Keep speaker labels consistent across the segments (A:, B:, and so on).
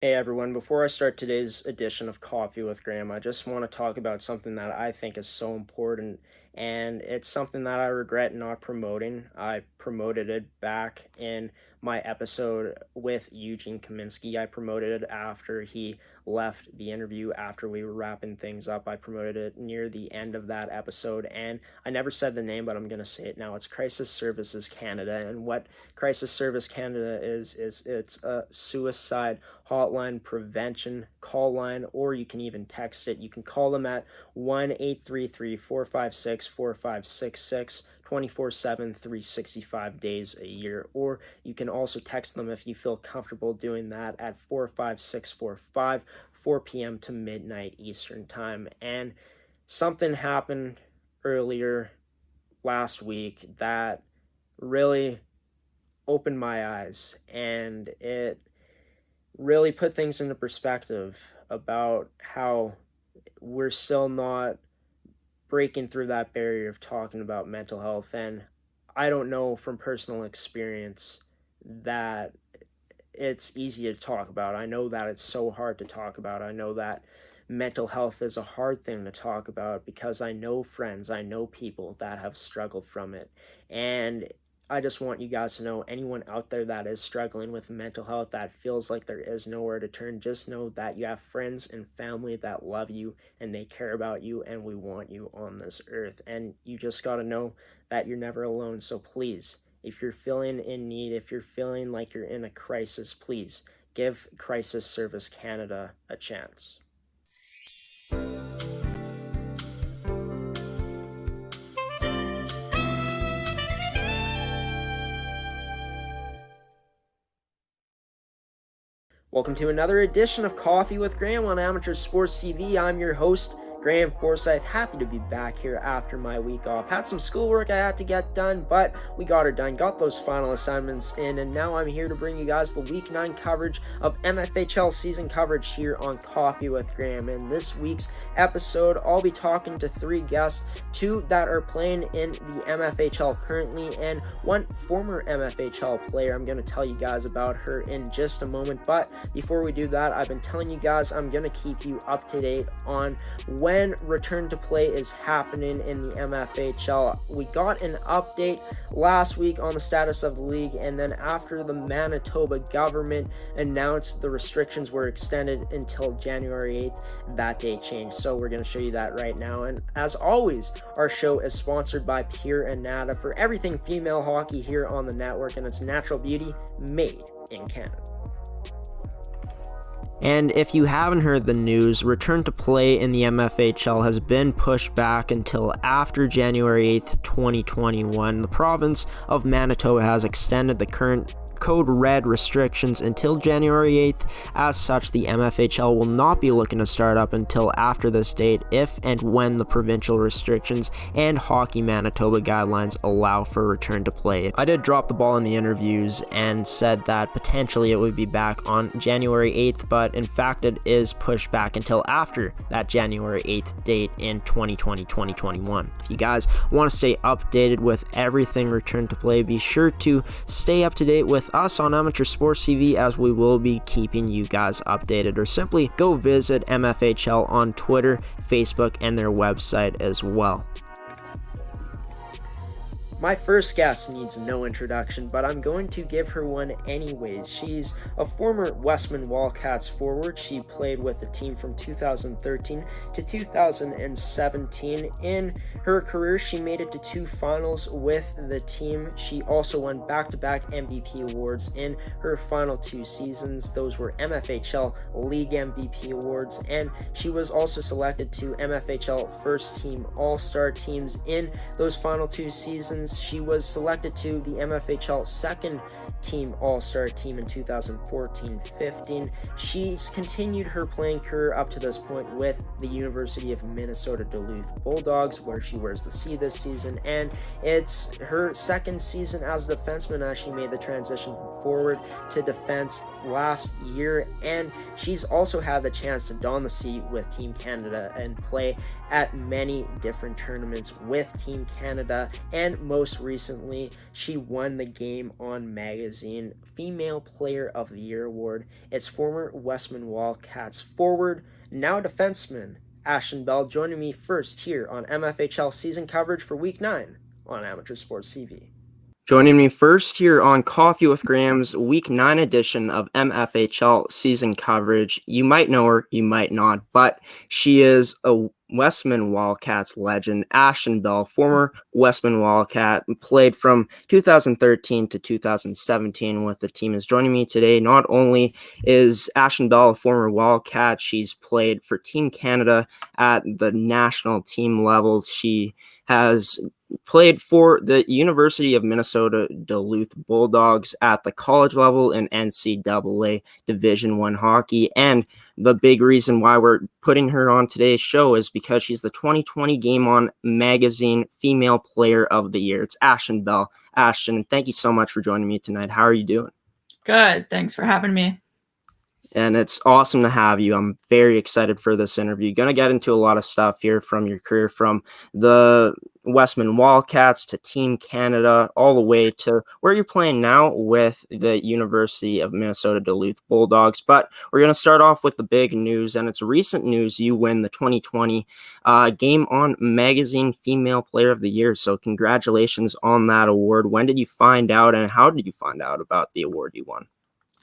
A: Hey everyone, before I start today's edition of Coffee with Graeme, I just want to talk about something that I think is so important, and it's something that I regret not promoting. I promoted it back in my episode with Eugene Kaminsky. I promoted it after he left the interview, after we were wrapping things up. I promoted it near the end of that episode, and I never said the name, but I'm going to say it now. It's Crisis Services Canada, and what Crisis Service Canada is it's a suicide hotline prevention call line, or you can even text it. You can call them at 1-833-456-4566 24/7, 365 days a year, or you can also text them if you feel comfortable doing that at 45645, 4 p.m. to midnight Eastern time. And something happened earlier last week that really opened my eyes, and it really put things into perspective about how we're still not breaking through that barrier of talking about mental health. And I don't know from personal experience that it's easy to talk about. I know that it's so hard to talk about. I know that mental health is a hard thing to talk about because I know friends, I know people that have struggled from it. And I just want you guys to know, anyone out there that is struggling with mental health, that feels like there is nowhere to turn, just know that you have friends and family that love you and they care about you, and we want you on this earth. And you just got to know that you're never alone. So please, if you're feeling in need, if you're feeling like you're in a crisis, please give Crisis Service Canada a chance. Welcome to another edition of Coffee with Graeme on Amateur Sports TV. I'm your host, Graeme Forsyth. Happy to be back here after my week off. Had some schoolwork I had to get done, but we got it done. Got those final assignments in, and now I'm here to bring you guys the Week 9 coverage of MFHL Season Coverage here on Coffee with Graeme. In this week's episode, I'll be talking to 3 guests, 2 that are playing in the MFHL currently, and 1 former MFHL player. I'm going to tell you guys about her in just a moment, but before we do that, I've been telling you guys I'm going to keep you up to date on when return to play is happening in the MFHL. We got an update last week on the status of the league, and then after the Manitoba government announced the restrictions were extended until January 8th, that date changed. So we're going to show you that right now. And as always, our show is sponsored by Pure and Nata for everything female hockey here on the network, and it's natural beauty made in Canada. And if you haven't heard the news, return to play in the MFHL has been pushed back until after January 8th, 2021. The province of Manitoba has extended the current Code Red restrictions until January 8th. As such, the MFHL will not be looking to start up until after this date if and when the provincial restrictions and Hockey Manitoba guidelines allow for return to play. I did drop the ball in the interviews and said that potentially it would be back on January 8th, but in fact it is pushed back until after that January 8th date in 2020-2021. If you guys want to stay updated with everything return to play, be sure to stay up to date with us on Amateur Sports TV, as we will be keeping you guys updated, or simply go visit MFHL on Twitter, Facebook, and their website as well. My first guest needs no introduction, but I'm going to give her one anyways. She's a former Westman Wildcats forward. She played with the team from 2013 to 2017. In her career, she made it to 2 finals with the team. She also won back-to-back MVP awards in her final 2 seasons. Those were MFHL League MVP awards, and she was also selected to MFHL First Team All-Star teams in those final 2 seasons. She was selected to the MFHL Second Team All-Star team in 2014-15. She's continued her playing career up to this point with the University of Minnesota Duluth Bulldogs, where she wears the C this season, and it's her second season as a defenseman as she made the transition from forward to defense last year. And she's also had the chance to don the C with Team Canada and play at many different tournaments with Team Canada, and most most recently, she won the Game On Magazine Female Player of the Year award. It's former Westman Wildcats forward, now defenseman, Ashton Bell, joining me first here on MFHL Season Coverage for Week 9 on Amateur Sports TV.
B: Joining me first here on Coffee with Graham's Week 9 edition of MFHL Season Coverage. You might know her, you might not, but she is a Westman Wildcats legend, Ashton Bell, former Westman Wildcat, played from 2013 to 2017 with the team, is joining me today. Not only is Ashton Bell a former Wildcat, she's played for Team Canada at the national team level. She has played for the University of Minnesota Duluth Bulldogs at the college level in NCAA Division I hockey. And the big reason why we're putting her on today's show is because she's the 2020 Game On Magazine Female Player of the Year. It's Ashton Bell. Ashton, thank you so much for joining me tonight. How are you doing?
C: Good. Thanks for having me.
B: And it's awesome to have you. I'm very excited for this interview. Going to get into a lot of stuff here from your career, from the Westman Wildcats to Team Canada, all the way to where you're playing now with the University of Minnesota Duluth Bulldogs. But we're going to start off with the big news, and it's recent news. You win the 2020 Game On Magazine Female Player of the Year. So congratulations on that award. When did you find out, and how did you find out about the award you won?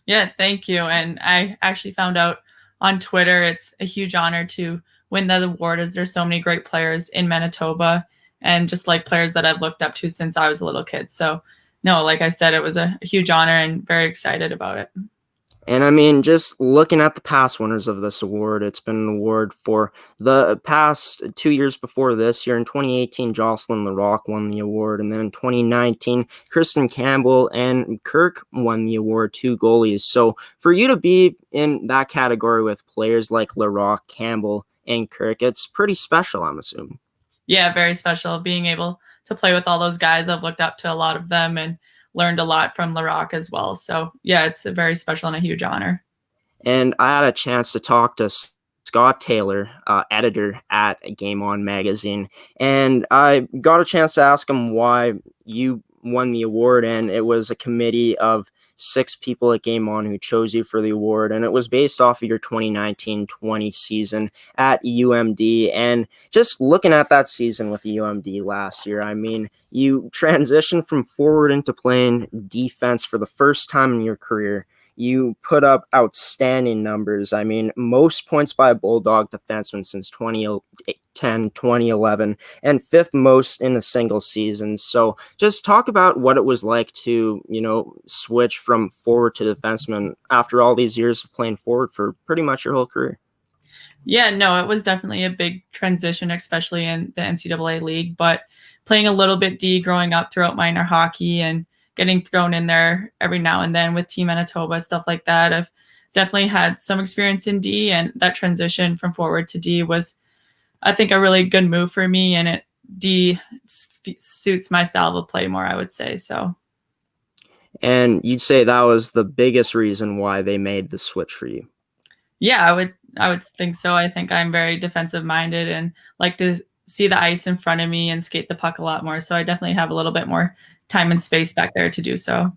C: Yeah, thank you. And I actually found out on Twitter. It's a huge honor to win that award, as there's so many great players in Manitoba and just like players that I've looked up to since I was a little kid. So no, like I said, it was a huge honor and very excited about it.
B: And I mean, just looking at the past winners of this award, it's been an award for the past 2 years before this year. In 2018, Jocelyn LaRock won the award. And then in 2019, Kristen Campbell and Kirk won the award, 2 goalies. So for you to be in that category with players like LaRock, Campbell, and Kirk, it's pretty special, I'm assuming.
C: Yeah, very special being able to play with all those guys. I've looked up to a lot of them and learned a lot from LaRock as well. So yeah, it's a very special and a huge honor.
B: And I had a chance to talk to Scott Taylor, editor at Game On Magazine, and I got a chance to ask him why you won the award, and it was a committee of 6 people at Game On who chose you for the award, and it was based off of your 2019-20 season at UMD. And just looking at that season with UMD last year, I mean, you transitioned from forward into playing defense for the first time in your career. You put up outstanding numbers. I mean, most points by a Bulldog defenseman since 2010, 2011, and 5th most in a single season. So just talk about what it was like to, switch from forward to defenseman after all these years of playing forward for pretty much your whole career.
C: Yeah, no, it was definitely a big transition, especially in the NCAA league, but playing a little bit D growing up throughout minor hockey and getting thrown in there every now and then with Team Manitoba, stuff like that. I've definitely had some experience in D, and that transition from forward to D was, I think, a really good move for me, and D suits my style of play more, I would say. So.
B: And you'd say that was the biggest reason why they made the switch for you?
C: Yeah, I would think so. I think I'm very defensive minded and like to see the ice in front of me and skate the puck a lot more. So I definitely have a little bit more time and space back there to do so.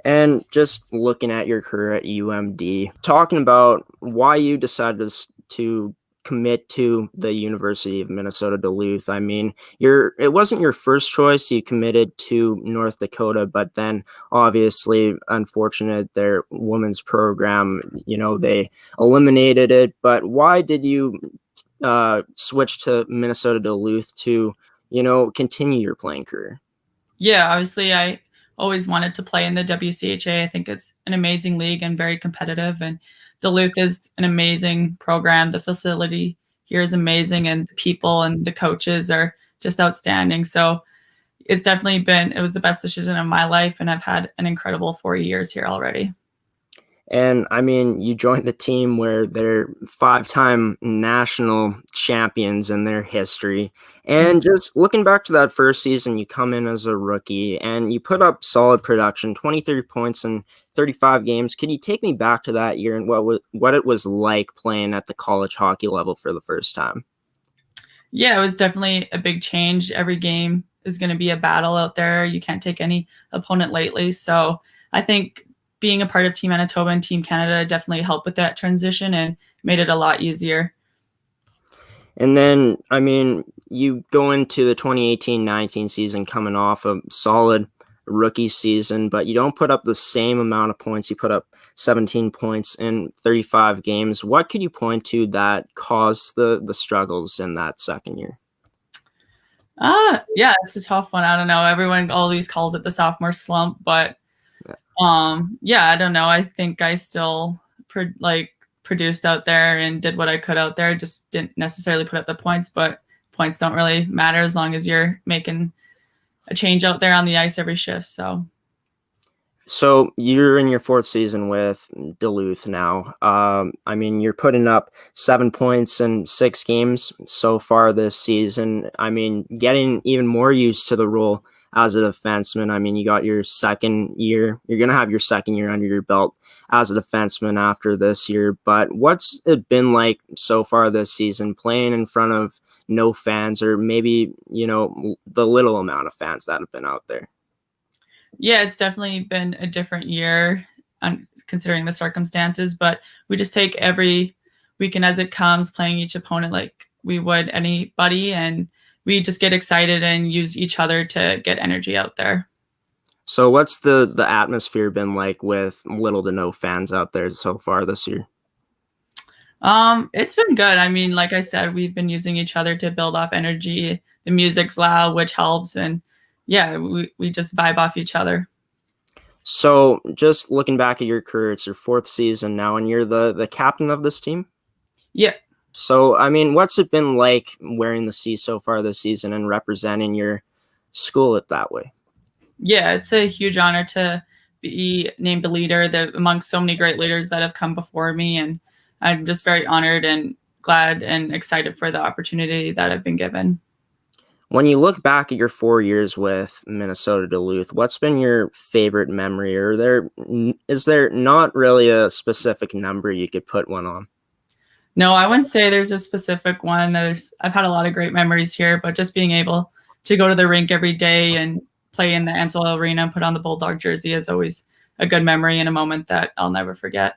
B: And just looking at your career at UMD, talking about why you decided to commit to the University of Minnesota Duluth. I mean, it wasn't your first choice. You committed to North Dakota, but then obviously, unfortunate, their women's program, they eliminated it. But why did you switch to Minnesota Duluth to, continue your playing career?
C: Yeah, obviously I always wanted to play in the WCHA. I think it's an amazing league and very competitive, and Duluth is an amazing program. The facility here is amazing, and the people and the coaches are just outstanding. So it's definitely it was the best decision of my life, and I've had an incredible 4 years here already.
B: And I mean, you joined a team where they're 5-time national champions in their history. And just looking back to that first season, you come in as a rookie and you put up solid production, 23 points in 35 games. Can you take me back to that year and what it was like playing at the college hockey level for the first time?
C: Yeah, it was definitely a big change. Every game is going to be a battle out there. You can't take any opponent lightly. So I think being a part of Team Manitoba and Team Canada definitely helped with that transition and made it a lot easier.
B: And then, I mean, you go into the 2018-19 season coming off a solid rookie season, but you don't put up the same amount of points. You put up 17 points in 35 games. What could you point to that caused the struggles in that second year?
C: Yeah, it's a tough one. I don't know. Everyone always calls it the sophomore slump, but yeah, I don't know. I think I still produced out there and did what I could out there. Just didn't necessarily put up the points, but points don't really matter as long as you're making a change out there on the ice every shift.
B: So you're in your fourth season with Duluth now. I mean, you're putting up 7 points in 6 games so far this season. I mean, getting even more used to the role as a defenseman. I mean, you got your second year. You're going to have your second year under your belt as a defenseman after this year. But what's it been like so far this season, playing in front of no fans, or maybe, you know, the little amount of fans that have been out there?
C: Yeah, it's definitely been a different year considering the circumstances, but we just take every weekend as it comes, playing each opponent like we would anybody, and we just get excited and use each other to get energy out there.
B: So what's the atmosphere been like with little to no fans out there so far this year?
C: It's been good. I mean, like I said, we've been using each other to build off energy. The music's loud, which helps, and yeah, we just vibe off each other.
B: So just looking back at your career, it's your fourth season now, and you're the captain of this team?
C: Yeah.
B: So, I mean, what's it been like wearing the C so far this season and representing your school it that way?
C: Yeah, it's a huge honor to be named a leader amongst so many great leaders that have come before me, and I'm just very honored and glad and excited for the opportunity that I've been given.
B: When you look back at your 4 years with Minnesota Duluth, what's been your favorite memory? Or is there not really a specific number you could put one on?
C: No, I wouldn't say there's a specific one. I've had a lot of great memories here, but just being able to go to the rink every day and play in the Amsoil Arena and put on the Bulldog jersey is always a good memory and a moment that I'll never forget.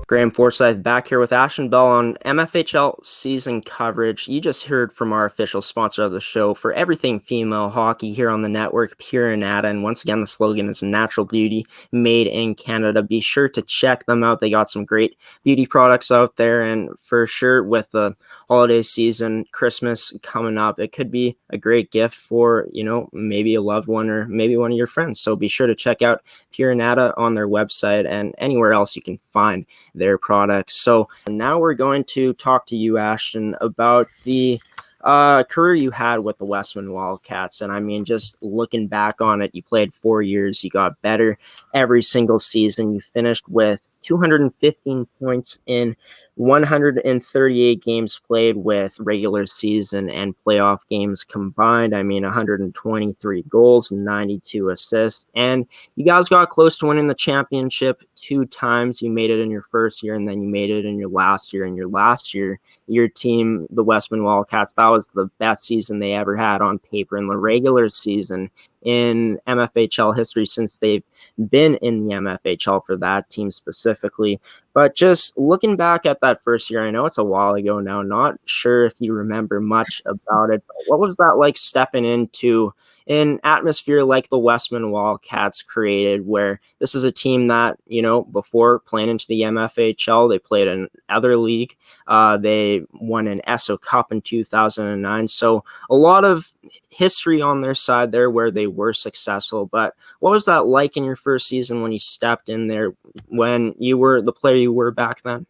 B: Graeme Forsyth back here with Ashton Bell on MFHL Season Coverage. You just heard from our official sponsor of the show for everything female hockey here on the network, Pure Nata. And once again, the slogan is Natural Beauty Made in Canada. Be sure to check them out. They got some great beauty products out there. And for sure, with the holiday season, Christmas coming up, it could be a great gift for, you know, maybe a loved one or maybe one of your friends. So be sure to check out Pure Nata on their website and anywhere else you can find their products. So now we're going to talk to you, Ashton, about the career you had with the Westman Wildcats. And I mean, just looking back on it, you played 4 years, you got better every single season. You finished with 215 points in 138 games played with regular season and playoff games combined. I mean, 123 goals, 92 assists, and you guys got close to winning the championship 2 times. You made it in your first year, and then you made it in your last year. In your last year, your team, the Westman Wildcats, that was the best season they ever had on paper in the regular season in MFHL history since they've been in the MFHL for that team specifically. But just looking back at that first year, I know it's a while ago now, not sure if you remember much about it, but what was that like stepping into an atmosphere like the Westman Wildcats created, where this is a team that, you know, before playing into the MFHL, they played in other league. They won an ESO Cup in 2009. So a lot of history on their side there where they were successful. But what was that like in your first season when you stepped in there, when you were the player you were back then?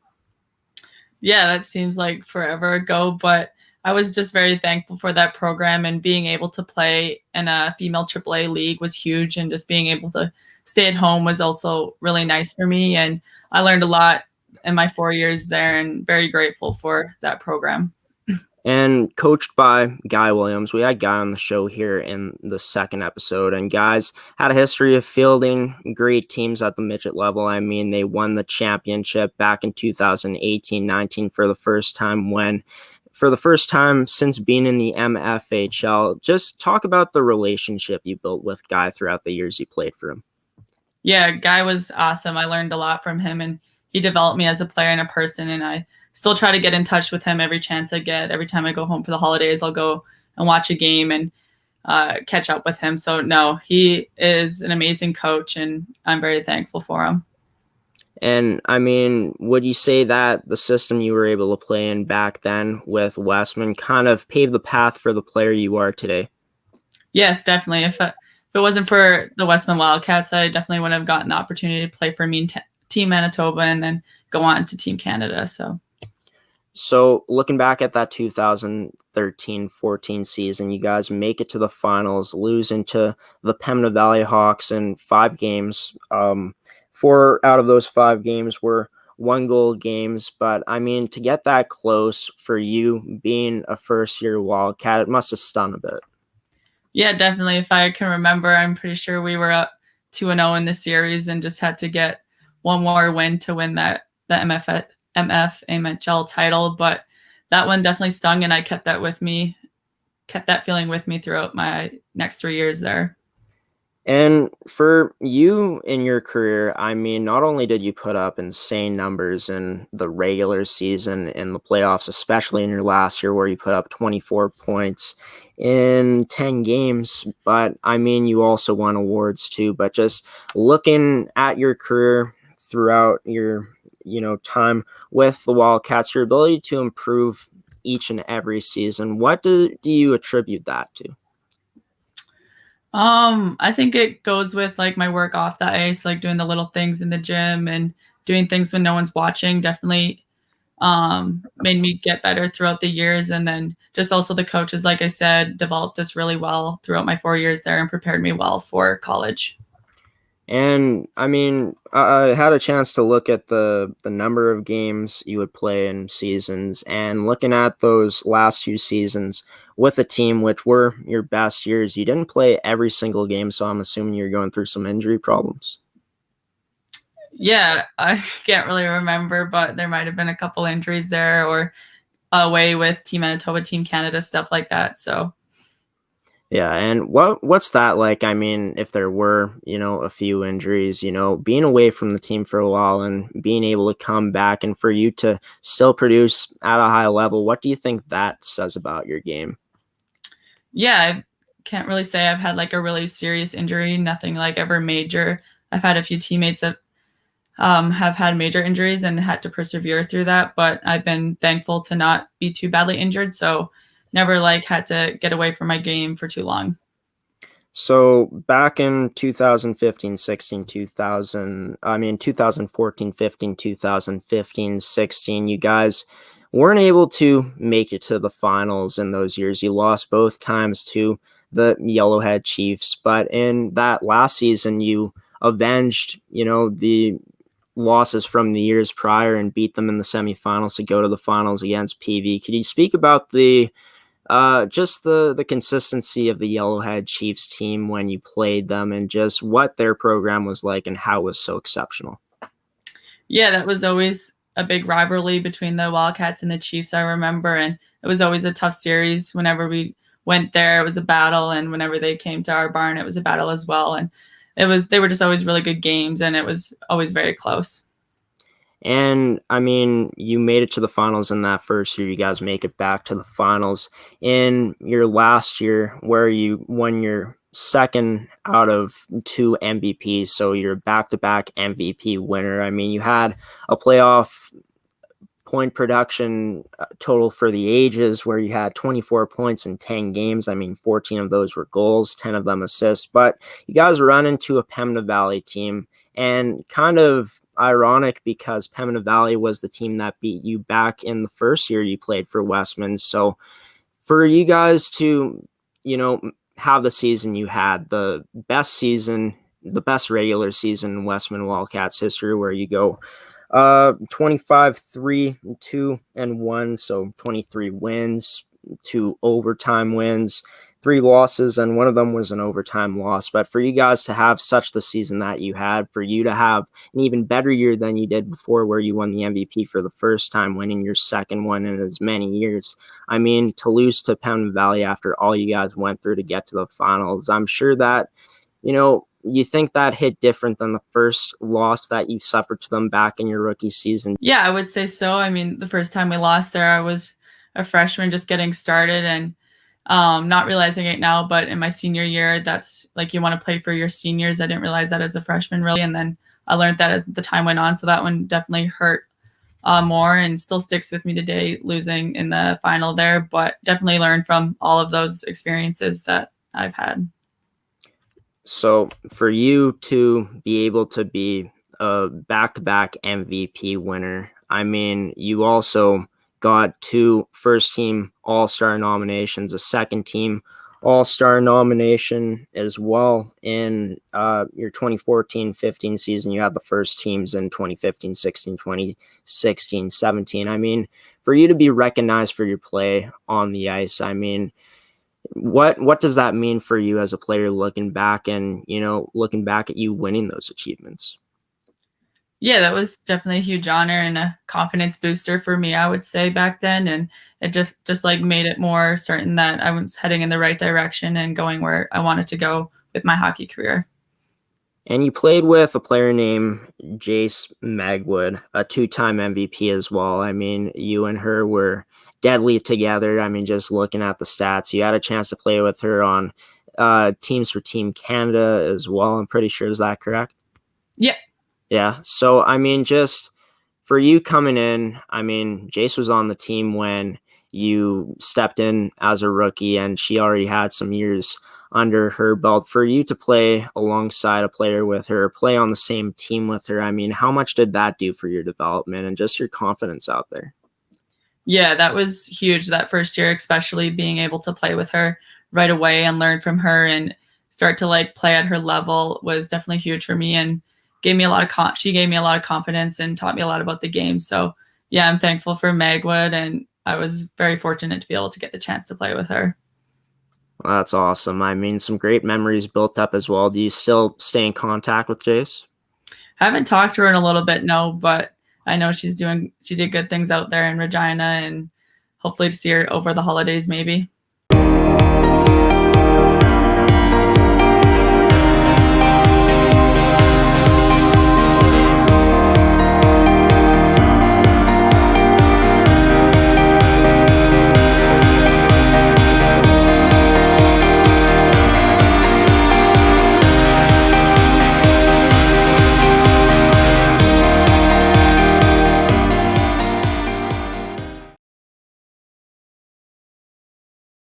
C: Yeah, that seems like forever ago, but I was just very thankful for that program, and being able to play in a female AAA league was huge, and just being able to stay at home was also really nice for me. And I learned a lot in my 4 years there, and very grateful for that program.
B: And coached by Guy Williams. We had Guy on the show here in the second episode, and Guy's had a history of fielding great teams at the midget level. I mean, they won the championship back in 2018-19 for the first time since being in the MFHL. Just talk about the relationship you built with Guy throughout the years you played for him.
C: Yeah, Guy was awesome. I learned a lot from him, and he developed me as a player and a person, and I still try to get in touch with him every chance I get. Every time I go home for the holidays, I'll go and watch a game and catch up with him. So no, he is an amazing coach, and I'm very thankful for him.
B: And I mean, would you say that the system you were able to play in back then with Westman kind of paved the path for the player you are today?
C: Yes, definitely. If it wasn't for the Westman Wildcats, I definitely wouldn't have gotten the opportunity to play for Team Manitoba and then go on to Team Canada.
B: So looking back at that 2013-14 season, you guys make it to the finals, losing to the Pembina Valley Hawks in 5 games. 4 out of those 5 games were 1-goal games. But I mean, to get that close for you being a first-year Wildcat, it must have stung a bit.
C: Yeah, definitely. If I can remember, I'm pretty sure we were up 2-0 in the series and just had to get one more win to win the MFHL title. But that one definitely stung, and I kept that feeling with me throughout my next 3 years there.
B: And for you in your career, I mean, not only did you put up insane numbers in the regular season, in the playoffs, especially in your last year where you put up 24 points in 10 games, but I mean, you also won awards too. But just looking at your career throughout your, time with the Wildcats, your ability to improve each and every season, what do you attribute that to?
C: I think it goes with like my work off the ice, like doing the little things in the gym and doing things when no one's watching. Definitely made me get better throughout the years. And then just also the coaches, like I said, developed us really well throughout my 4 years there and prepared me well for college.
B: And I mean, I had a chance to look at the number of games you would play in seasons, and looking at those last 2 seasons with a team, which were your best years, you didn't play every single game. So I'm assuming you're going through some injury problems.
C: Yeah, I can't really remember, but there might have been a couple injuries there, or away with Team Manitoba, Team Canada, stuff like that. So
B: yeah, and what's that like? I mean, if there were, a few injuries, being away from the team for a while and being able to come back and for you to still produce at a high level, what do you think that says about your game?
C: Yeah, I can't really say I've had like a really serious injury, nothing like ever major. I've had a few teammates that have had major injuries and had to persevere through that, but I've been thankful to not be too badly injured. So never like had to get away from my game for too long.
B: So back in 2015-16, 2014-15, 2015-16, you guys weren't able to make it to the finals in those years. You lost both times to the Yellowhead Chiefs, but in that last season, you avenged, the losses from the years prior and beat them in the semifinals to go to the finals against PV. Could you speak about just the consistency of the Yellowhead Chiefs team when you played them, and just what their program was like and how it was so exceptional?
C: Yeah, that was always a big rivalry between the Wildcats and the Chiefs, I remember, and it was always a tough series. Whenever we went there, it was a battle, and whenever they came to our barn, it was a battle as well. And they were just always really good games, and it was always very close.
B: And I mean, you made it to the finals in that first year. You guys make it back to the finals in your last year, where you won your second out of 2 MVPs. So you're back-to-back MVP winner. I mean, you had a playoff point production total for the ages where you had 24 points in 10 games. I mean, 14 of those were goals, 10 of them assists. But you guys run into a Pembina Valley team, and kind of ironic because Pembina Valley was the team that beat you back in the first year you played for Westman. So for you guys to, have the season you had, the best regular season in Westman Wildcats history, where you go 25-3-2-1, so 23 wins, 2 overtime wins, 3 losses, and one of them was an overtime loss. But for you guys to have such the season that you had, for you to have an even better year than you did before, where you won the MVP for the first time, winning your second one in as many years. I mean, to lose to Pembina Valley after all you guys went through to get to the finals, I'm sure that, you think that hit different than the first loss that you suffered to them back in your rookie season.
C: Yeah, I would say so. I mean, the first time we lost there, I was a freshman just getting started and not realizing it now, but in my senior year, that's like, you want to play for your seniors. I didn't realize that as a freshman, really. And then I learned that as the time went on. So that one definitely hurt more and still sticks with me today, losing in the final there, but definitely learned from all of those experiences that I've had.
B: So for you to be able to be a back-to-back MVP winner, I mean, you also got 2 first-team All-Star nominations, a second-team All-Star nomination as well in your 2014-15 season. You had the first teams in 2015-16, 2016-17. I mean, for you to be recognized for your play on the ice, I mean, what does that mean for you as a player, looking back and, looking back at you winning those achievements?
C: Yeah, that was definitely a huge honor and a confidence booster for me, I would say, back then. And it just like made it more certain that I was heading in the right direction and going where I wanted to go with my hockey career.
B: And you played with a player named Jace Magwood, a 2-time MVP as well. I mean, you and her were deadly together. I mean, just looking at the stats, you had a chance to play with her on teams for Team Canada as well, I'm pretty sure. Is that correct?
C: Yeah.
B: Yeah. So, I mean, just for you coming in, I mean, Jace was on the team when you stepped in as a rookie, and she already had some years under her belt. For you to play alongside a player with her, play on the same team with her, I mean, how much did that do for your development and just your confidence out there?
C: Yeah, that was huge that first year, especially being able to play with her right away and learn from her and start to like play at her level was definitely huge for me, and gave me a lot of she gave me a lot of confidence and taught me a lot about the game. So yeah, I'm thankful for Magwood, and I was very fortunate to be able to get the chance to play with her.
B: Well, that's awesome. I mean, some great memories built up as well. Do you still stay in contact with Jace?
C: I haven't talked to her in a little bit, no, but I know she did good things out there in Regina, and hopefully to see her over the holidays maybe.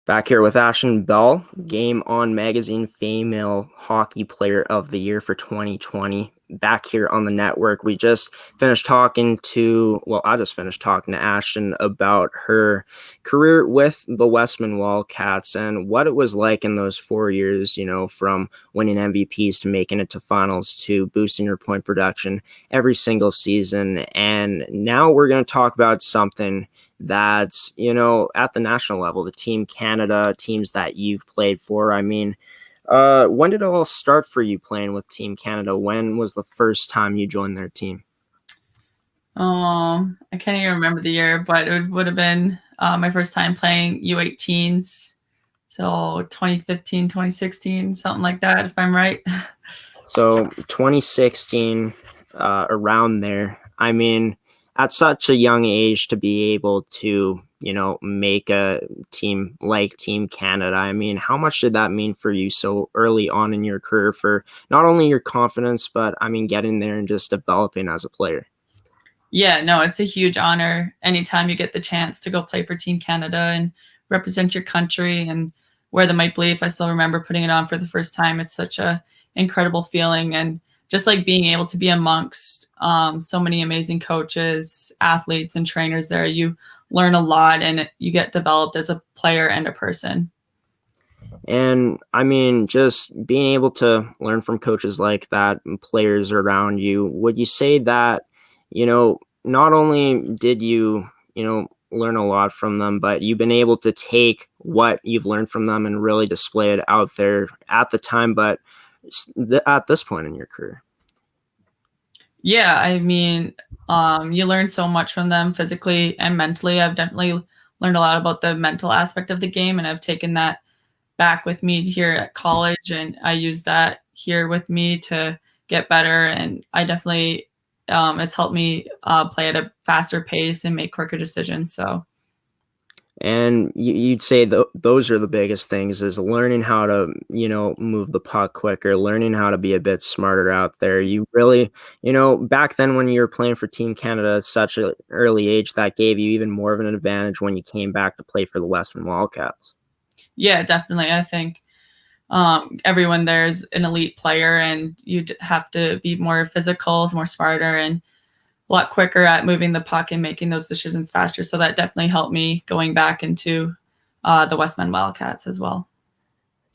B: Back here with Ashton Bell, Game On Magazine Female Hockey Player of the Year for 2020. Back here on the network, I just finished talking to Ashton about her career with the Westman Wildcats and what it was like in those 4 years, from winning MVPs to making it to finals to boosting her point production every single season. And now we're going to talk about something that's, at the national level, the Team Canada, teams that you've played for. I mean, when did it all start for you playing with Team Canada? When was the first time you joined their team?
C: I can't even remember the year, but it would have been my first time playing U18s. So 2015, 2016, something like that, if I'm right.
B: So 2016, around there. I mean, at such a young age to be able to, make a team like Team Canada, I mean, how much did that mean for you so early on in your career for not only your confidence, but I mean, getting there and just developing as a player?
C: Yeah, no, it's a huge honor anytime you get the chance to go play for Team Canada and represent your country and wear the Maple Leaf. I still remember putting it on for the first time. It's such a incredible feeling, and just like being able to be amongst so many amazing coaches, athletes, and trainers there, you learn a lot and you get developed as a player and a person.
B: And I mean, just being able to learn from coaches like that and players around you, would you say that, not only did you, learn a lot from them, but you've been able to take what you've learned from them and really display it out there at the time, but at this point in your career?
C: Yeah, I mean, you learn so much from them physically and mentally. I've definitely learned a lot about the mental aspect of the game, and I've taken that back with me here at college, and I use that here with me to get better. And I definitely, it's helped me play at a faster pace and make quicker decisions. So.
B: And you'd say those are the biggest things, is learning how to, move the puck quicker, learning how to be a bit smarter out there. You really, back then when you were playing for Team Canada at such an early age, that gave you even more of an advantage when you came back to play for the Westman Wildcats.
C: Yeah, definitely. I think everyone there is an elite player, and you have to be more physical, more smarter, and a lot quicker at moving the puck and making those decisions faster. So that definitely helped me going back into the Westman Wildcats as well.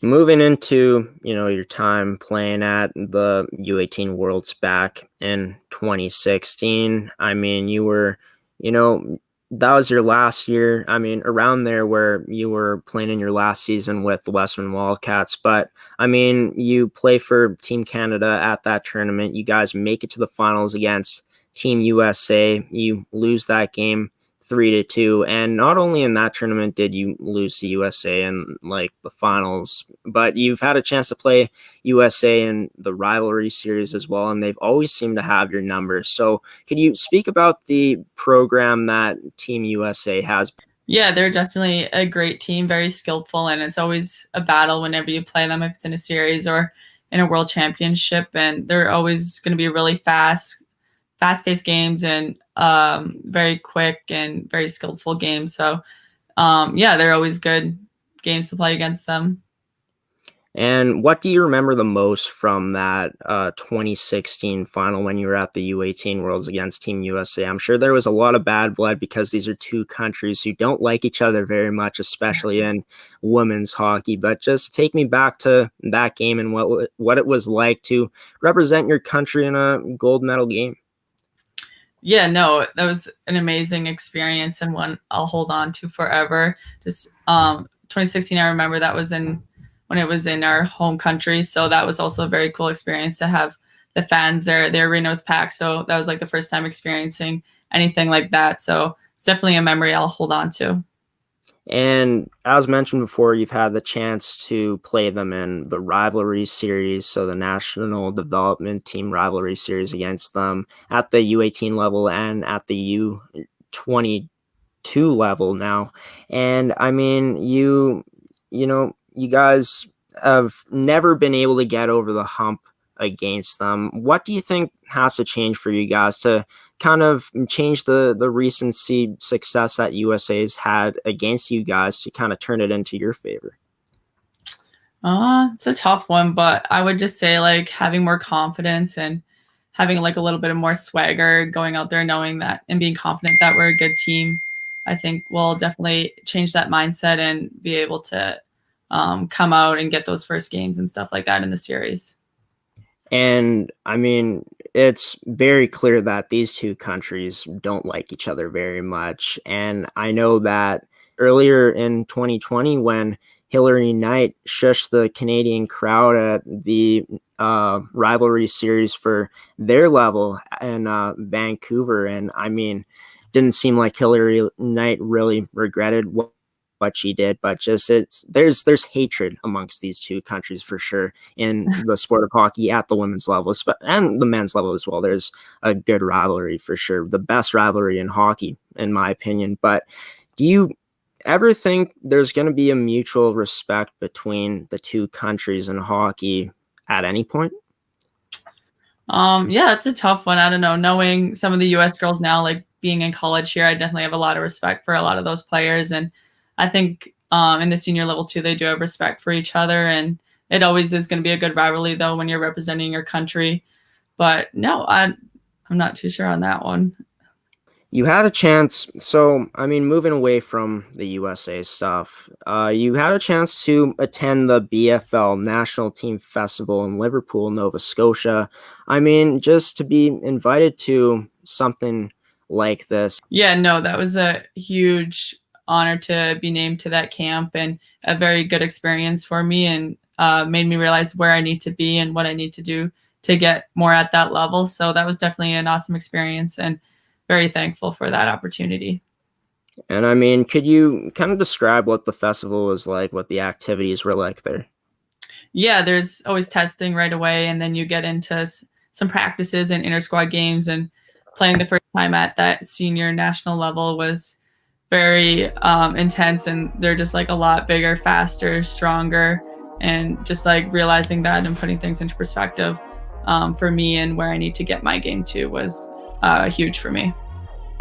B: Moving into, your time playing at the U18 Worlds back in 2016, I mean, you were, that was your last year. I mean, around there where you were playing in your last season with the Westman Wildcats. But, I mean, you play for Team Canada at that tournament. You guys make it to the finals against Team USA. You lose that game 3-2. And not only in that tournament did you lose to USA in like the finals, but you've had a chance to play USA in the rivalry series as well. And they've always seemed to have your number. So could you speak about the program that Team USA has?
C: Yeah, they're definitely a great team, very skillful. And it's always a battle whenever you play them, if it's in a series or in a world championship. And they're always going to be really fast-paced games and very quick and very skillful games. So, yeah, they're always good games to play against them.
B: And what do you remember the most from that 2016 final when you were at the U18 Worlds against Team USA? I'm sure there was a lot of bad blood because these are two countries who don't like each other very much, especially in women's hockey. But just take me back to that game and what it was like to represent your country in a gold medal game.
C: Yeah, no, that was an amazing experience and one I'll hold on to forever. Just 2016, I remember that was when it was in our home country. So that was also a very cool experience to have the fans there. Their arena was packed. So that was like the first time experiencing anything like that. So it's definitely a memory I'll hold on to.
B: And as mentioned before, you've had the chance to play them in the rivalry series, so the National Development Team rivalry series against them at the U18 level and at the U22 level now. And I mean, you guys have never been able to get over the hump against them. What do you think has to change for you guys to kind of change the recency success that USA's had against you guys to kind of turn it into your favor?
C: It's a tough one, but I would just say like having more confidence and having like a little bit of more swagger, going out there knowing that and being confident that we're a good team, I think will definitely change that mindset and be able to come out and get those first games and stuff like that in the series.
B: And I mean, it's very clear that these two countries don't like each other very much. And I know that earlier in 2020, when Hilary Knight shushed the Canadian crowd at the rivalry series for their level in Vancouver, and I mean, didn't seem like Hilary Knight really regretted what she did, but just there's hatred amongst these two countries for sure in the sport of hockey at the women's level and the men's level as well. There's a good rivalry for sure, the best rivalry in hockey in my opinion. But do you ever think there's going to be a mutual respect between the two countries in hockey at any point?
C: Yeah, it's a tough one. I don't know. Knowing some of the US girls now, like being in college here, I definitely have a lot of respect for a lot of those players. And I think in the senior level too, they do have respect for each other. And it always is going to be a good rivalry though when you're representing your country. But no, I'm not too sure on that one.
B: You had a chance, so I mean, moving away from the USA stuff, you had a chance to attend the BFL National Team Festival in Liverpool, Nova Scotia. I mean, just to be invited to something like this.
C: Yeah, no, that was a huge honor to be named to that camp, and a very good experience for me, and made me realize where I need to be and what I need to do to get more at that level. So that was definitely an awesome experience, and very thankful for that opportunity.
B: And I mean, could you kind of describe what the festival was like, what the activities were like there?
C: Yeah, there's always testing right away, and then you get into some practices and inter-squad games, and playing the first time at that senior national level was very intense, and they're just like a lot bigger, faster, stronger, and just like realizing that and putting things into perspective for me and where I need to get my game to was huge for me.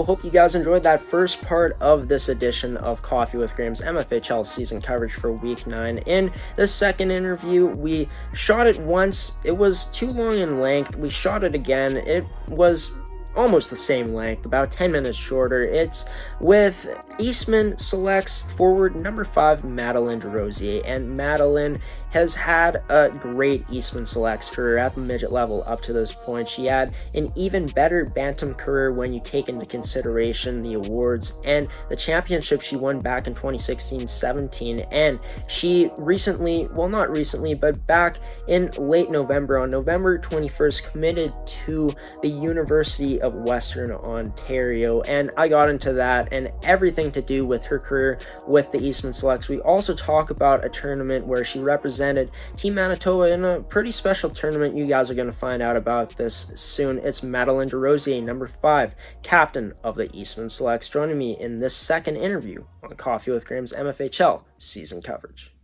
A: I hope you guys enjoyed that first part of this edition of Coffee with Graeme's MFHL season coverage for Week 9. In the second interview, we shot it once. It was too long in length. We shot it again. It was almost the same length, about 10 minutes shorter. It's with Eastman Selects forward number 5, Madelaine Desrosiers, and Madelaine has had a great Eastman Selects career at the midget level up to this point. She had an even better Bantam career when you take into consideration the awards and the championship she won back in 2016-17, and she recently, well not recently, but back in late November, on November 21st, committed to the University of Western Ontario, and I got into that and everything to do with her career with the Eastman Selects. We also talk about a tournament where she represented Team Manitoba in a pretty special tournament. You guys are going to find out about this soon. It's Madelaine Desrosiers, number 5, captain of the Eastman Selects, joining me in this second interview on Coffee with Graeme's MFHL season coverage.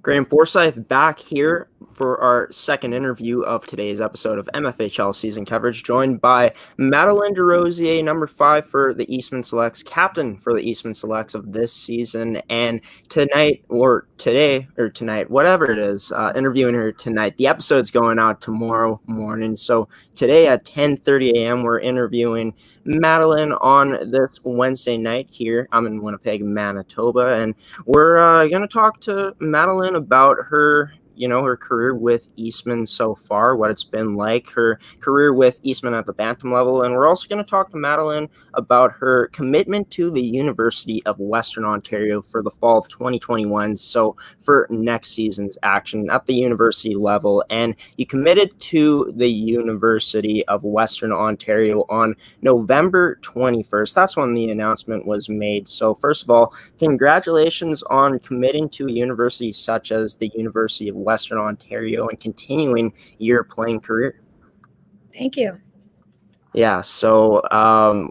B: Graeme Forsyth back here for our second interview of today's episode of MFHL season coverage, joined by Madelaine Desrosiers, number 5 for the Eastman Selects, captain for the Eastman Selects of this season. And tonight, or today, or tonight, whatever it is, interviewing her tonight. The episode's going out tomorrow morning. So today at 10:30 a.m., we're interviewing Madelaine on this Wednesday night here. I'm in Winnipeg, Manitoba, and we're going to talk to Madelaine about her, her career with Eastman so far, what it's been like, her career with Eastman at the Bantam level, and we're also going to talk to Madelaine about her commitment to the University of Western Ontario for the fall of 2021, so for next season's action at the university level. And you committed to the University of Western Ontario on November 21st. That's when the announcement was made. So first of all, congratulations on committing to a university such as the University of Western Ontario and continuing your playing career.
D: Thank you.
B: Yeah, so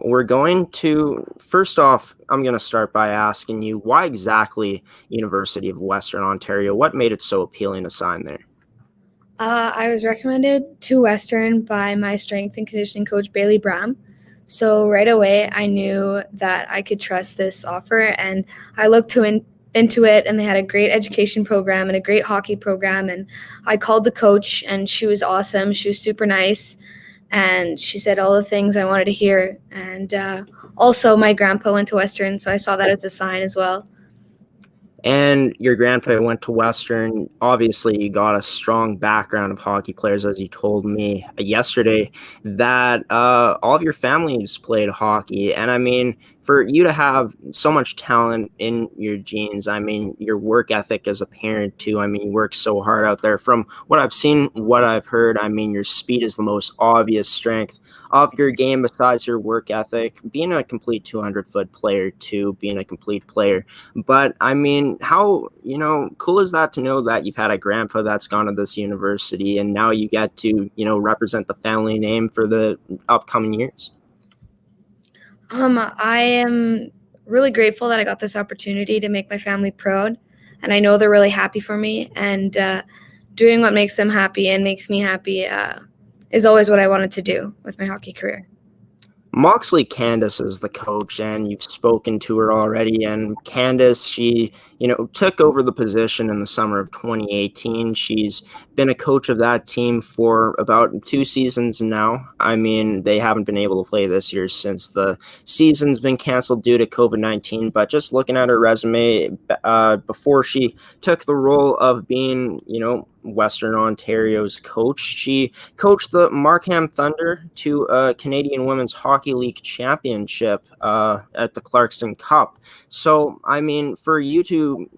B: we're going to, first off, I'm going to start by asking you, why exactly University of Western Ontario? What made it so appealing to sign there?
D: I was recommended to Western by my strength and conditioning coach, Bailey Bram. So right away, I knew that I could trust this offer, and I looked into it, and they had a great education program and a great hockey program, and I called the coach, and she was awesome. She was super nice, and she said all the things I wanted to hear. And also, my grandpa went to Western, so I saw that as a sign as well.
B: And your grandpa went to Western. Obviously, you got a strong background of hockey players, as you told me yesterday, that all of your families played hockey. And I mean, for you to have so much talent in your genes, I mean, your work ethic as a parent too. I mean, you work so hard out there. From what I've seen, what I've heard, I mean, your speed is the most obvious strength of your game besides your work ethic, being a complete 200-foot player too, being a complete player. But I mean, how, cool is that to know that you've had a grandpa that's gone to this university and now you get to, represent the family name for the upcoming years?
D: I am really grateful that I got this opportunity to make my family proud, and I know they're really happy for me, and doing what makes them happy and makes me happy is always what I wanted to do with my hockey career.
B: Moxley Candace is the coach, and you've spoken to her already. And Candace, she, took over the position in the summer of 2018. She's been a coach of that team for about 2 seasons now. I mean, they haven't been able to play this year since the season's been canceled due to COVID-19. But just looking at her resume, before she took the role of being, Western Ontario's coach, she coached the Markham Thunder to a Canadian Women's Hockey League championship at the Clarkson Cup. So, I mean, for you to,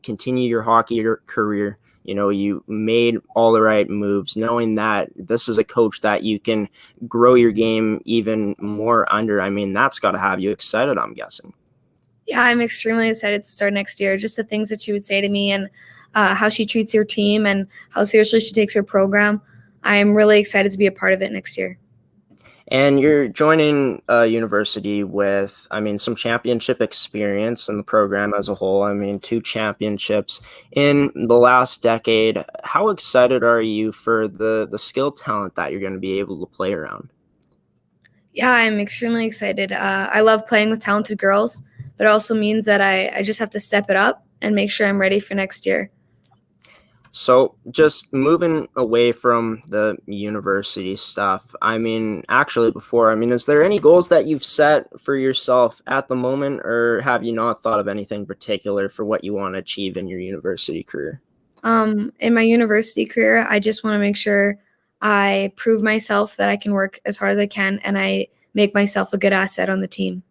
B: continue your hockey career, you made all the right moves, knowing that this is a coach that you can grow your game even more under. I mean, that's got to have you excited, I'm guessing.
D: Yeah, I'm extremely excited to start next year. Just the things that she would say to me and how she treats her team and how seriously she takes her program. I'm really excited to be a part of it next year.
B: And you're joining a university with, some championship experience in the program as a whole. 2 championships in the last decade. How excited are you for the skill talent that you're going to be able to play around?
D: Yeah, I'm extremely excited. I love playing with talented girls, but it also means that I just have to step it up and make sure I'm ready for next year.
B: So just moving away from the university stuff, is there any goals that you've set for yourself at the moment, or have you not thought of anything particular for what you want to achieve in your university career?
D: In my university career, I just want to make sure I prove myself that I can work as hard as I can and I make myself a good asset on the team.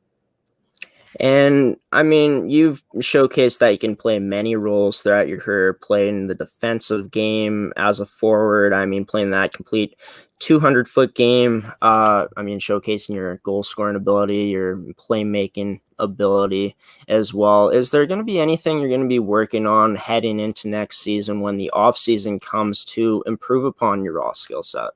B: And you've showcased that you can play many roles throughout your career, playing the defensive game as a forward. Playing that complete 200-foot game. Showcasing your goal scoring ability, your playmaking ability as well. Is there going to be anything you're going to be working on heading into next season when the off season comes to improve upon your raw skill set?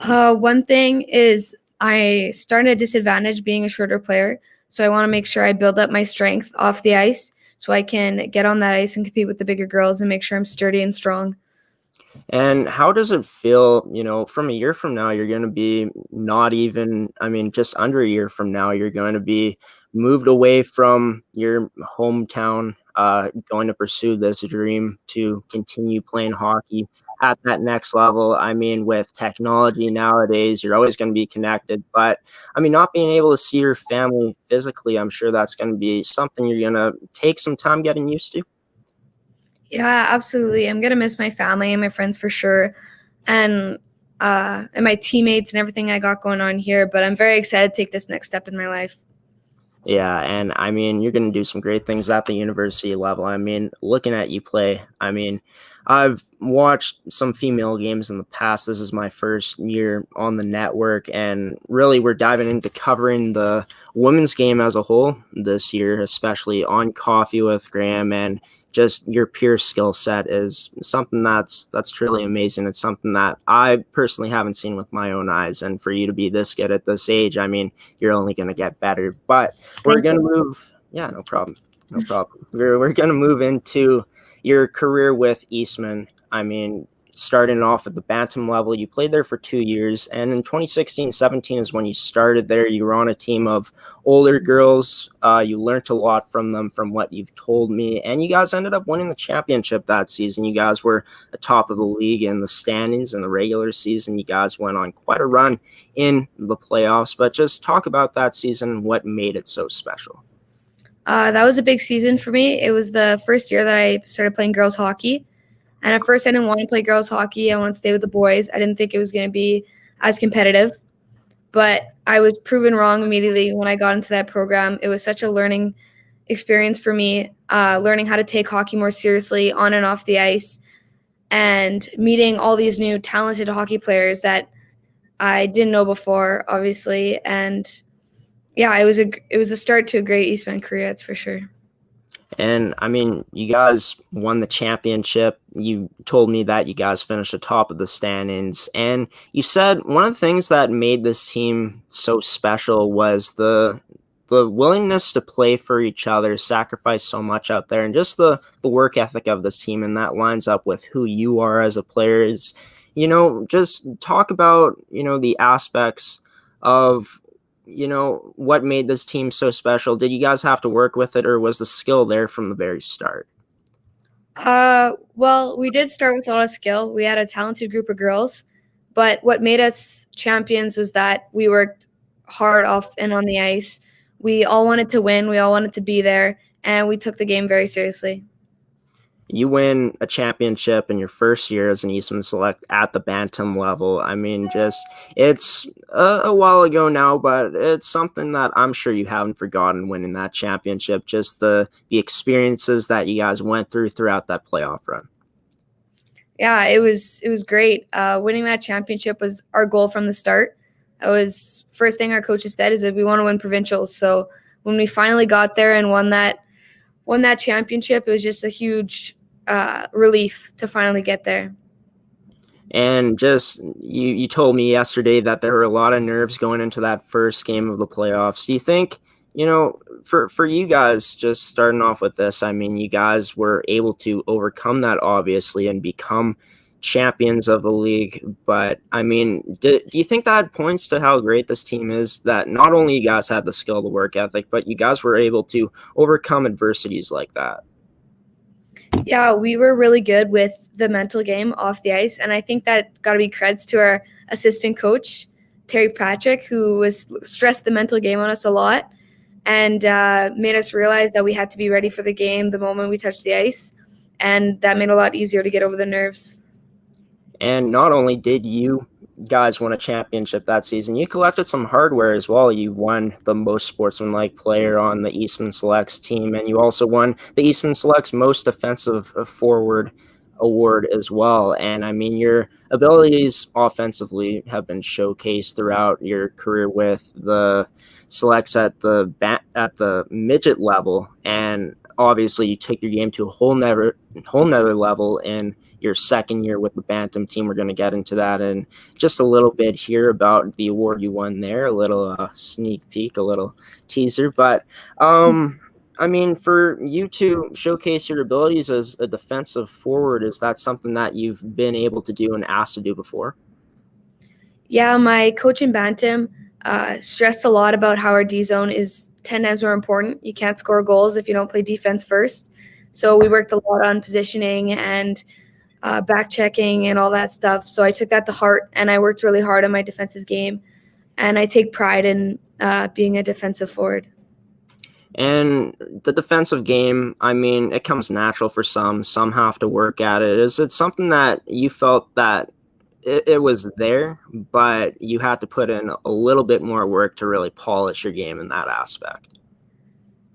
D: One thing is I start at a disadvantage being a shorter player, so I want to make sure I build up my strength off the ice so I can get on that ice and compete with the bigger girls and make sure I'm sturdy and strong.
B: And how does it feel, from a year from now, you're going to be just under a year from now, you're going to be moved away from your hometown, going to pursue this dream to continue playing hockey at that next level. With technology nowadays, you're always going to be connected, but not being able to see your family physically, I'm sure that's going to be something you're going to take some time getting used to.
D: Yeah, absolutely. I'm going to miss my family and my friends for sure. And my teammates and everything I got going on here, but I'm very excited to take this next step in my life.
B: Yeah, and you're going to do some great things at the university level. Looking at you play, I've watched some female games in the past. This is my first year on the network, and really we're diving into covering the women's game as a whole this year, especially on Coffee with Graeme, and just your pure skill set is something that's truly amazing. It's something that I personally haven't seen with my own eyes, and for you to be this good at this age, you're only going to get better. But we're going to move. Yeah, no problem. We're going to move into your career with Eastman. Starting off at the Bantam level, you played there for 2 years, and in 2016-17 is when you started there. You were on a team of older girls. You learned a lot from them, from what you've told me, and you guys ended up winning the championship that season. You guys were atop of the league in the standings in the regular season. You guys went on quite a run in the playoffs, but just talk about that season and what made it so special.
D: That was a big season for me. It was the first year that I started playing girls hockey. And at first I didn't want to play girls hockey. I wanted to stay with the boys. I didn't think it was going to be as competitive. But I was proven wrong immediately when I got into that program. It was such a learning experience for me, learning how to take hockey more seriously on and off the ice and meeting all these new talented hockey players that I didn't know before, obviously. And yeah, it was a start to a great Eastman career, that's for sure.
B: And you guys won the championship. You told me that you guys finished atop of the standings. And you said one of the things that made this team so special was the willingness to play for each other, sacrifice so much out there, and just the work ethic of this team. And that lines up with who you are as a player. Is, just talk about, the aspects of what made this team so special. Did you guys have to work with it, or was the skill there from the very start?
D: Well, we did start with a lot of skill. We had a talented group of girls, but what made us champions was that we worked hard off and on the ice. We all wanted to win. We all wanted to be there, and we took the game very seriously.
B: You win a championship in your first year as an Eastman Select at the Bantam level. I mean, just it's a while ago now, but it's something that I'm sure you haven't forgotten, winning that championship, just the experiences that you guys went through throughout that playoff run.
D: Yeah, it was great. Winning that championship was our goal from the start. It was first thing our coaches said is that we want to win provincials. So when we finally got there and won that championship, it was just a huge relief to finally get there.
B: And just you told me yesterday that there were a lot of nerves going into that first game of the playoffs. Do you think, for you guys, just starting off with this, I mean, you guys were able to overcome that obviously and become champions of the league. But I mean, do you think that points to how great this team is, that not only you guys had the skill, the work ethic, but you guys were able to overcome adversities like that?
D: Yeah, we were really good with the mental game off the ice, and I think that got to be credits to our assistant coach, Terry Patrick, who stressed the mental game on us a lot and made us realize that we had to be ready for the game the moment we touched the ice, and that made it a lot easier to get over the nerves.
B: And not only did you guys win a championship that season, you collected some hardware as well. You won the most sportsmanlike player on the Eastman Selects team, and you also won the Eastman Selects most defensive forward award as well. And I mean, your abilities offensively have been showcased throughout your career with the Selects at the midget level, and obviously you took your game to a whole nother level in your second year with the Bantam team. We're going to get into that in just a little bit here about the award you won there, a little sneak peek, a little teaser. But I mean, for you to showcase your abilities as a defensive forward, is that something that you've been able to do and asked to do before?
D: Yeah, my coach in Bantam stressed a lot about how our D zone is 10 times more important. You can't score goals if you don't play defense first. So we worked a lot on positioning and back checking and all that stuff. So I took that to heart, and I worked really hard on my defensive game. And I take pride in being a defensive forward.
B: And the defensive game, I mean, it comes natural for some. Some have to work at it. Is it something that you felt that it was there, but you had to put in a little bit more work to really polish your game in that aspect?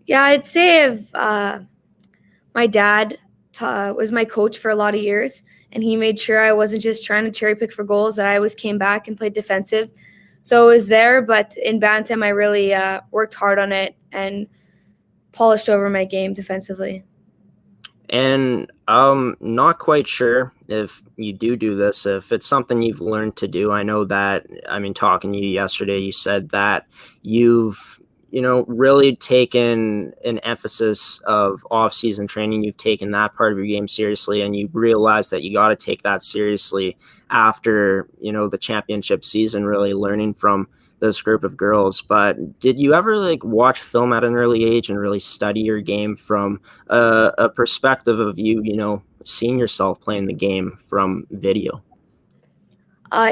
D: Yeah, I'd say my dad was my coach for a lot of years, and he made sure I wasn't just trying to cherry pick for goals, that I always came back and played defensive. So it was there, but in Bantam, I really worked hard on it and polished over my game defensively.
B: And I'm not quite sure if you do this, if it's something you've learned to do. I know that, I mean, talking to you yesterday, you said that you've really taken an emphasis of off-season training. You've taken that part of your game seriously, and you realize that you got to take that seriously after, the championship season, really learning from this group of girls. But did you ever watch film at an early age and really study your game from a perspective of you, seeing yourself playing the game from video?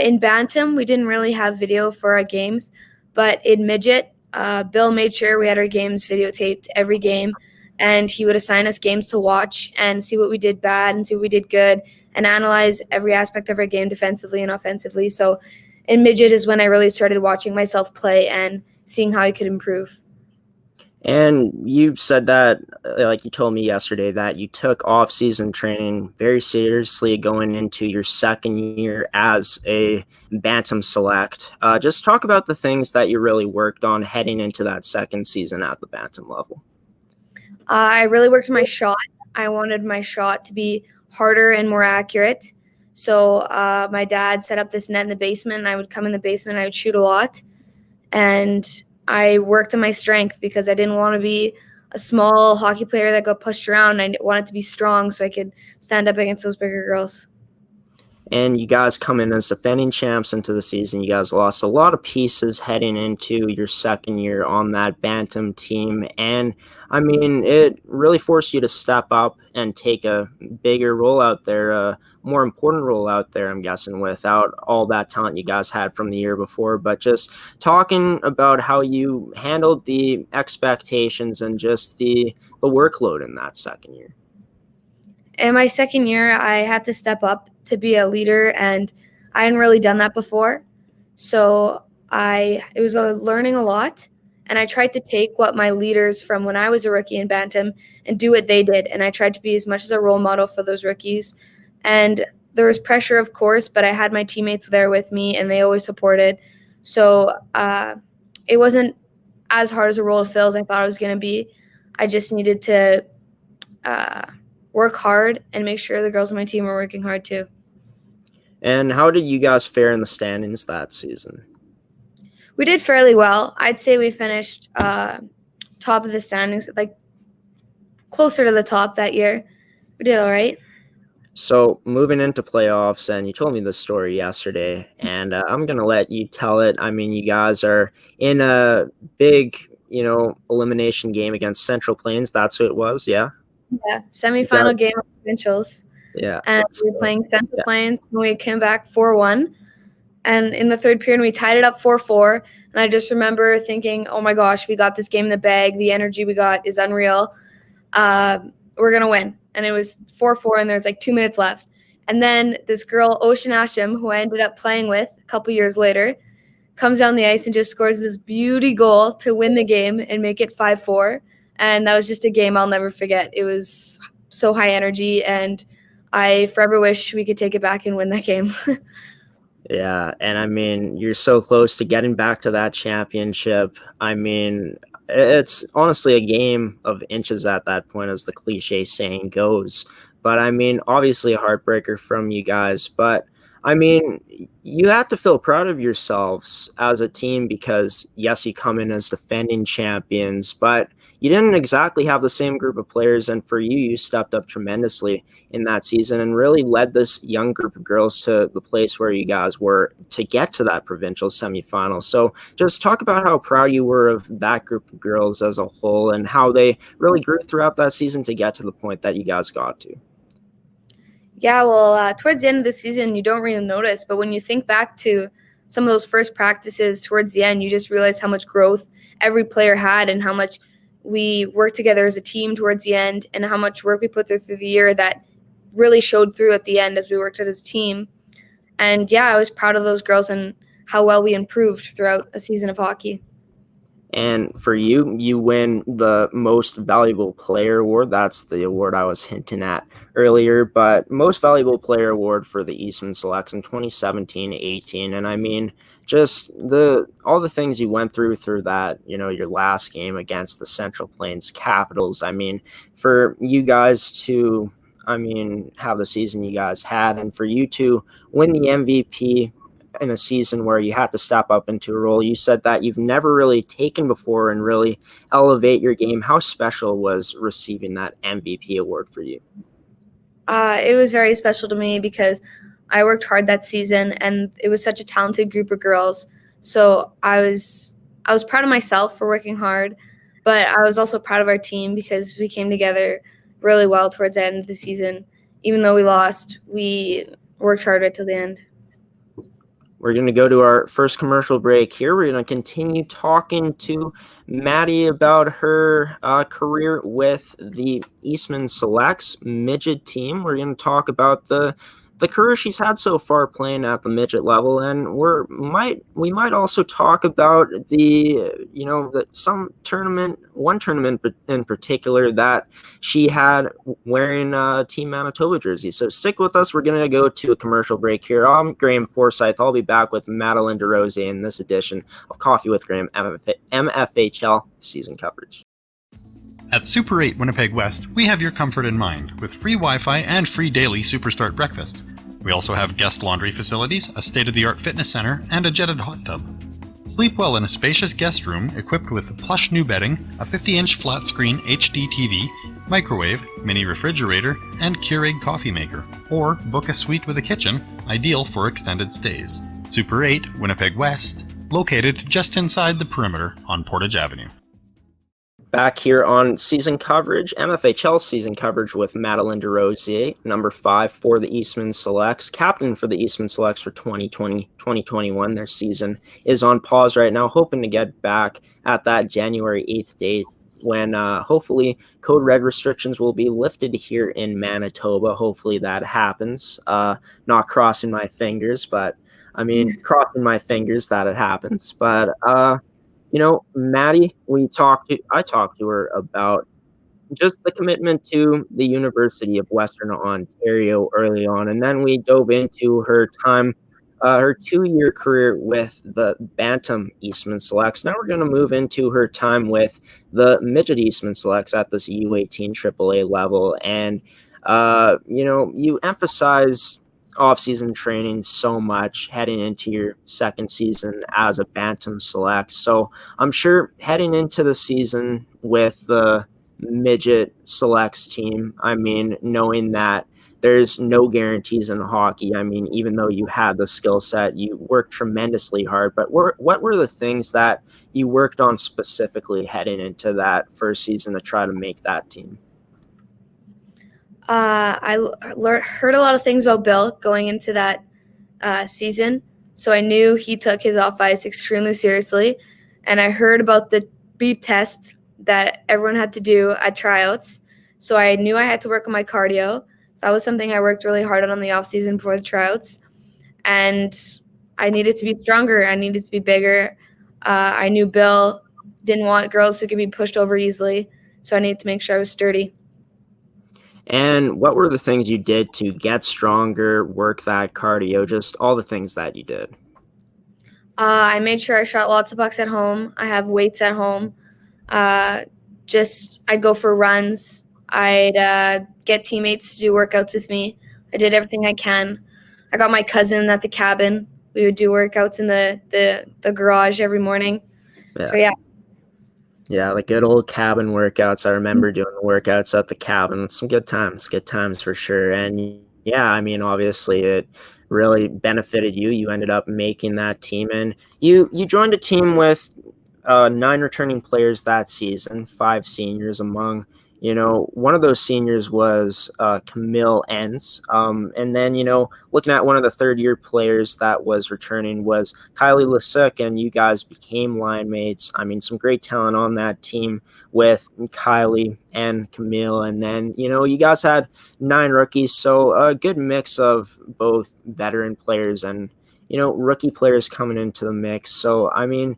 D: In Bantam, we didn't really have video for our games, but in midget, Bill made sure we had our games videotaped every game, and he would assign us games to watch and see what we did bad and see what we did good and analyze every aspect of our game defensively and offensively. So in midget is when I really started watching myself play and seeing how I could improve.
B: And you said that, like you told me yesterday, that you took off-season training very seriously going into your second year as a Bantam Select. Just talk about the things that you really worked on heading into that second season at the Bantam level.
D: I really worked on my shot. I wanted my shot to be harder and more accurate. So my dad set up this net in the basement, and I would come in the basement and I would shoot a lot. And I worked on my strength because I didn't want to be a small hockey player that got pushed around. I wanted to be strong so I could stand up against those bigger girls.
B: and you guys come in as defending champs into the season. You guys lost a lot of pieces heading into your second year on that Bantam team, and I mean, it really forced you to step up and take a bigger role out there, a more important role out there, I'm guessing, without all that talent you guys had from the year before. But just talking about how you handled the expectations and just the workload in that second year.
D: In my second year, I had to step up to be a leader, and I hadn't really done that before. So it was learning a lot, and I tried to take what my leaders from when I was a rookie in Bantam and do what they did, and I tried to be as much as a role model for those rookies. And there was pressure, of course, but I had my teammates there with me, and they always supported. So it wasn't as hard as a role to fill as I thought it was going to be. I just needed to work hard and make sure the girls on my team were working hard too.
B: And how did you guys fare in the standings that season?
D: We did fairly well. I'd say we finished top of the standings, like closer to the top that year. We did all right.
B: So moving into playoffs, and you told me this story yesterday, and I'm going to let you tell it. I mean, you guys are in a big, elimination game against Central Plains. That's who it was, yeah?
D: Yeah, semifinal game of provincials.
B: Yeah.
D: And we were playing Central Plains, and we came back 4-1. And in the third period, we tied it up 4-4. And I just remember thinking, oh my gosh, we got this game in the bag. The energy we got is unreal. We're going to win. And it was 4-4, and there's like 2 minutes left. And then this girl, Ocean Asham, who I ended up playing with a couple years later, comes down the ice and just scores this beauty goal to win the game and make it 5-4. And that was just a game I'll never forget. It was so high energy, and I forever wish we could take it back and win that game.
B: Yeah, and I mean, you're so close to getting back to that championship. I mean, it's honestly a game of inches at that point, as the cliche saying goes. But I mean, obviously a heartbreaker from you guys. But I mean, you have to feel proud of yourselves as a team because, yes, you come in as defending champions, but you didn't exactly have the same group of players. And for you, you stepped up tremendously in that season and really led this young group of girls to the place where you guys were to get to that provincial semifinal. So just talk about how proud you were of that group of girls as a whole and how they really grew throughout that season to get to the point that you guys got to.
D: Yeah, well, towards the end of the season, you don't really notice. But when you think back to some of those first practices towards the end, you just realize how much growth every player had and how much we worked together as a team towards the end and how much work we put through the year that really showed through at the end as we worked as a team. And yeah, I was proud of those girls and how well we improved throughout a season of hockey.
B: And for you, you win the Most Valuable Player Award. That's the award I was hinting at earlier, but Most Valuable Player Award for the Eastman Selects in 2017-18. And I mean, just all the things you went through that, your last game against the Central Plains Capitals. I mean, for you guys to, have the season you guys had, and for you to win the MVP in a season where you had to step up into a role you said that you've never really taken before and really elevate your game. How special was receiving that MVP award for you?
D: It was very special to me because I worked hard that season and it was such a talented group of girls. So I was proud of myself for working hard, but I was also proud of our team because we came together really well towards the end of the season. Even though we lost, we worked hard right till the end.
B: We're going to go to our first commercial break here. We're going to continue talking to Maddie about her career with the Eastman Selects midget team. We're going to talk about the career she's had so far playing at the midget level, and we might also talk about one tournament in particular that she had wearing a Team Manitoba jersey. So stick with us. We're going to go to a commercial break here. I'm Graeme Forsyth. I'll be back with Madelaine Desrosiers in this edition of Coffee with Graeme MFHL Season Coverage.
E: At Super 8 Winnipeg West, we have your comfort in mind with free Wi-Fi and free daily Superstart breakfast. We also have guest laundry facilities, a state-of-the-art fitness center, and a jetted hot tub. Sleep well in a spacious guest room equipped with plush new bedding, a 50-inch flat-screen HD TV, microwave, mini refrigerator, and Keurig coffee maker. Or book a suite with a kitchen, ideal for extended stays. Super 8, Winnipeg West, located just inside the perimeter on Portage Avenue.
B: Back here on season coverage, MFHL season coverage with Madelaine Desrosiers, number 5 for the Eastman Selects, captain for the Eastman Selects for 2020-2021. Their season is on pause right now, hoping to get back at that January 8th date when hopefully code red restrictions will be lifted here in Manitoba. Hopefully that happens. Not crossing my fingers, but I mean, crossing my fingers that it happens. But you know, Maddie, I talked to her about just the commitment to the University of Western Ontario early on, and then we dove into her time, her 2-year career with the Bantam Eastman Selects. Now we're going to move into her time with the Midget Eastman Selects at this U18 AAA level, and you know, you emphasize off-season training so much heading into your second season as a Bantam Select. So I'm sure heading into the season with the Midget Selects team, I mean, knowing that there's no guarantees in hockey. I mean, even though you had the skill set, you worked tremendously hard. But what were the things that you worked on specifically heading into that first season to try to make that team?
D: I heard a lot of things about Bill going into that season, so I knew he took his off-ice extremely seriously, and I heard about the beep test that everyone had to do at tryouts, so I knew I had to work on my cardio. That was something I worked really hard on the off-season before the tryouts, and I needed to be stronger. I needed to be bigger. I knew Bill didn't want girls who could be pushed over easily, so I needed to make sure I was sturdy.
B: And what were the things you did to get stronger, work that cardio, just all the things that you did?
D: I made sure I shot lots of pucks at home. I have weights at home. I'd go for runs. I'd get teammates to do workouts with me. I did everything I can. I got my cousin at the cabin. We would do workouts in the garage every morning.
B: Yeah.
D: So, yeah.
B: Yeah, the good old cabin workouts. I remember doing the workouts at the cabin. Some good times for sure. And yeah, I mean, obviously it really benefited you. You ended up making that team, and you joined a team with 9 returning players that season, 5 seniors among, you know, one of those seniors was Camille Enns. And then, you know, looking at one of the 3rd-year players that was returning was Kylie Lasuk, and you guys became line mates. I mean, some great talent on that team with Kylie and Camille. And then, you know, you guys had 9 rookies, so a good mix of both veteran players and, you know, rookie players coming into the mix. So, I mean,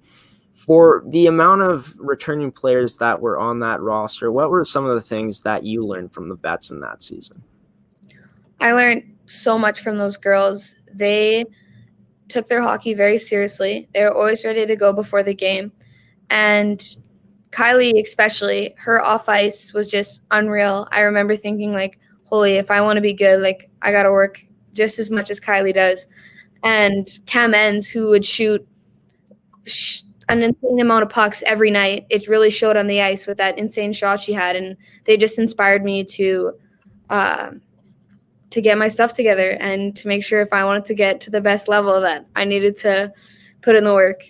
B: for the amount of returning players that were on that roster, what were some of the things that you learned from the vets in that season?
D: I learned so much from those girls. They took their hockey very seriously. They were always ready to go before the game. And Kylie especially, her off-ice was just unreal. I remember thinking, like, holy, if I want to be good, like, I got to work just as much as Kylie does. And Cam Enns, who would shoot an insane amount of pucks every night. It really showed on the ice with that insane shot she had, and they just inspired me to get my stuff together and to make sure if I wanted to get to the best level that I needed to put in the work.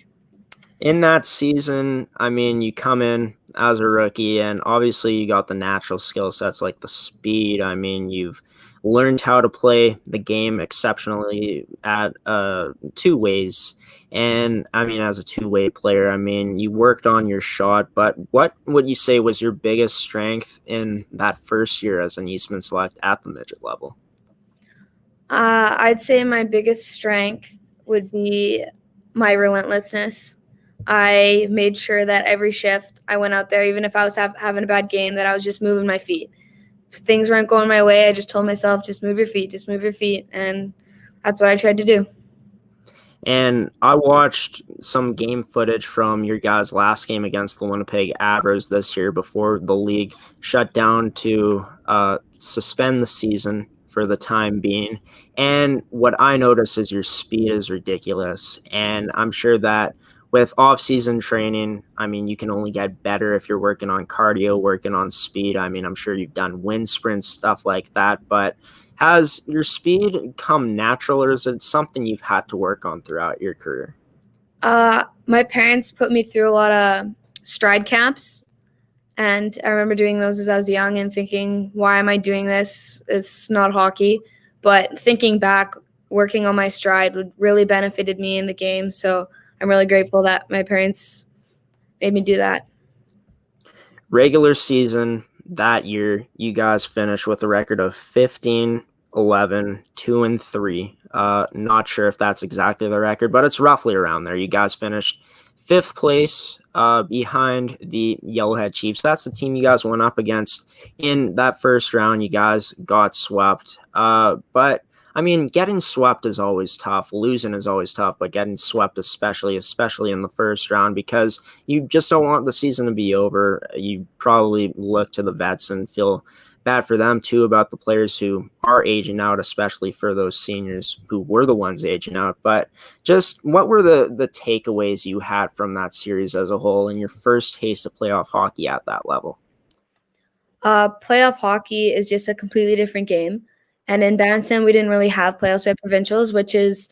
B: In that season, I mean, you come in as a rookie, and obviously you got the natural skill sets like the speed. I mean, you've learned how to play the game exceptionally at 2 ways. And I mean, as a 2-way player, I mean, you worked on your shot, but what would you say was your biggest strength in that first year as an Eastman Select at the midget level?
D: I'd say my biggest strength would be my relentlessness. I made sure that every shift I went out there, even if I was having a bad game, that I was just moving my feet. If things weren't going my way, I just told myself, just move your feet. And that's what I tried to do.
B: And I watched some game footage from your guys' last game against the Winnipeg Avs this year before the league shut down to suspend the season for the time being. And what I noticed is your speed is ridiculous. And I'm sure that with off-season training, I mean, you can only get better if you're working on cardio, working on speed. I mean, I'm sure you've done wind sprints, stuff like that, but has your speed come natural, or is it something you've had to work on throughout your career?
D: My parents put me through a lot of stride camps, and I remember doing those as I was young and thinking, why am I doing this? It's not hockey. But thinking back, working on my stride would really benefited me in the game. So I'm really grateful that my parents made me do that.
B: Regular season that year, you guys finished with a record of 15, 11, 2, and 3. Not sure if that's exactly the record, but it's roughly around there. You guys finished 5th place behind the Yellowhead Chiefs. That's the team you guys went up against in that first round. You guys got swept. But I mean, getting swept is always tough. Losing is always tough, but getting swept especially in the first round, because you just don't want the season to be over. You probably look to the vets and feel bad for them too about the players who are aging out, especially for those seniors who were the ones aging out. But just what were the takeaways you had from that series as a whole and your first taste of playoff hockey at that level?
D: Playoff hockey is just a completely different game. And in Bantam, we didn't really have playoffs by provincials, which is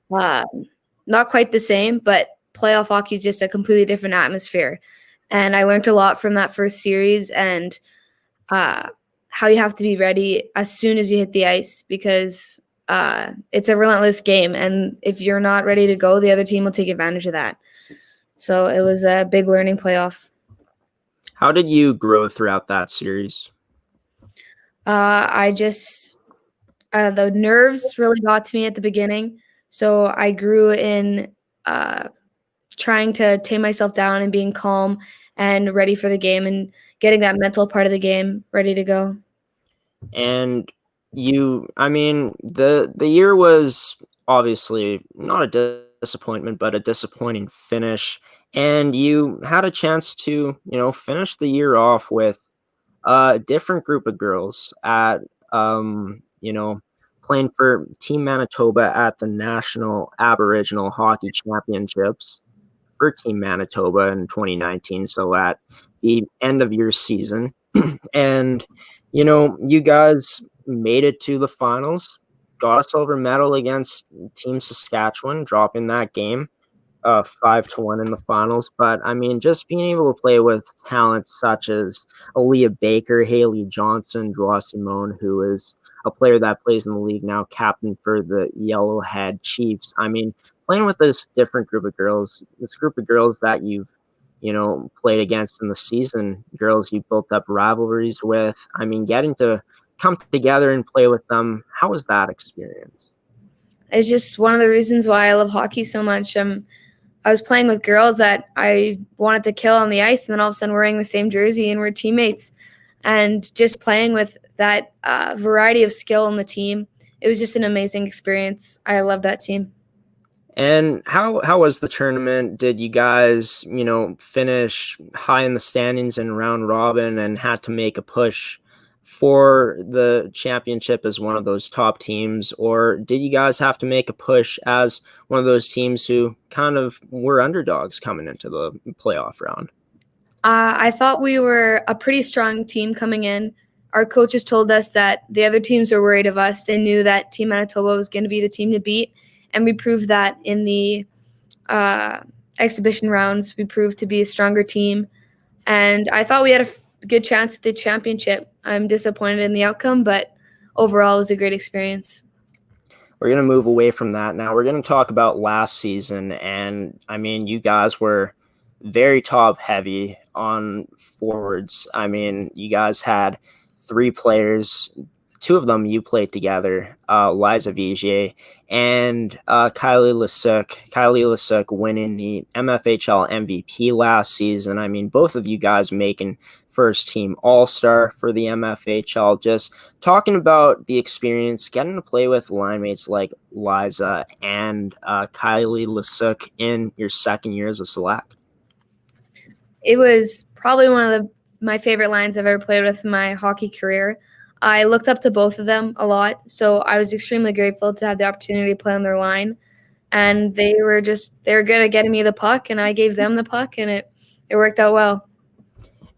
D: not quite the same, but playoff hockey is just a completely different atmosphere. And I learned a lot from that first series, and how you have to be ready as soon as you hit the ice, because it's a relentless game. And if you're not ready to go, the other team will take advantage of that. So it was a big learning playoff.
B: How did you grow throughout that series?
D: The nerves really got to me at the beginning. So I grew in trying to tame myself down and being calm and ready for the game and getting that mental part of the game ready to go.
B: And the year was obviously not a disappointment, but a disappointing finish. And you had a chance to, finish the year off with a different group of girls at, playing for Team Manitoba at the National Aboriginal Hockey Championships for Team Manitoba in 2019. So at the end of your season, and, you guys made it to the finals, got a silver medal against Team Saskatchewan, dropping that game 5-1 in the finals. But I mean, just being able to play with talents such as Aaliyah Baker, Haley Johnson, Draw Simone, who is a player that plays in the league now, captain for the Yellowhead Chiefs. I mean, playing with this different group of girls, this group of girls that you've played against in the season, girls you built up rivalries with. I mean, getting to come together and play with them, how was that experience?
D: It's just one of the reasons why I love hockey so much. I was playing with girls that I wanted to kill on the ice, and then all of a sudden we're wearing the same jersey and we're teammates. And just playing with that variety of skill in the team, it was just an amazing experience. I love that team.
B: And how was the tournament? Did you guys, finish high in the standings in round robin and had to make a push for the championship as one of those top teams? Or did you guys have to make a push as one of those teams who kind of were underdogs coming into the playoff round?
D: I thought we were a pretty strong team coming in. Our coaches told us that the other teams were worried of us. They knew that Team Manitoba was going to be the team to beat. And we proved that in the exhibition rounds. We proved to be a stronger team. And I thought we had a good chance at the championship. I'm disappointed in the outcome, but overall it was a great experience.
B: We're going to move away from that now. We're going to talk about last season. And, I mean, you guys were very top-heavy on forwards. I mean, you guys had 3 players. 2 of them you played together, Liza Vigier and Kylie Lasuk. Kylie Lasuk winning the MFHL MVP last season. I mean, both of you guys making first team All-Star for the MFHL. Just talking about the experience, getting to play with line mates like Liza and Kylie Lasuk in your second year as a select.
D: It was probably one of my favorite lines I've ever played with in my hockey career. I looked up to both of them a lot, so I was extremely grateful to have the opportunity to play on their line. and they were good at getting me the puck, and I gave them the puck, and it worked out well.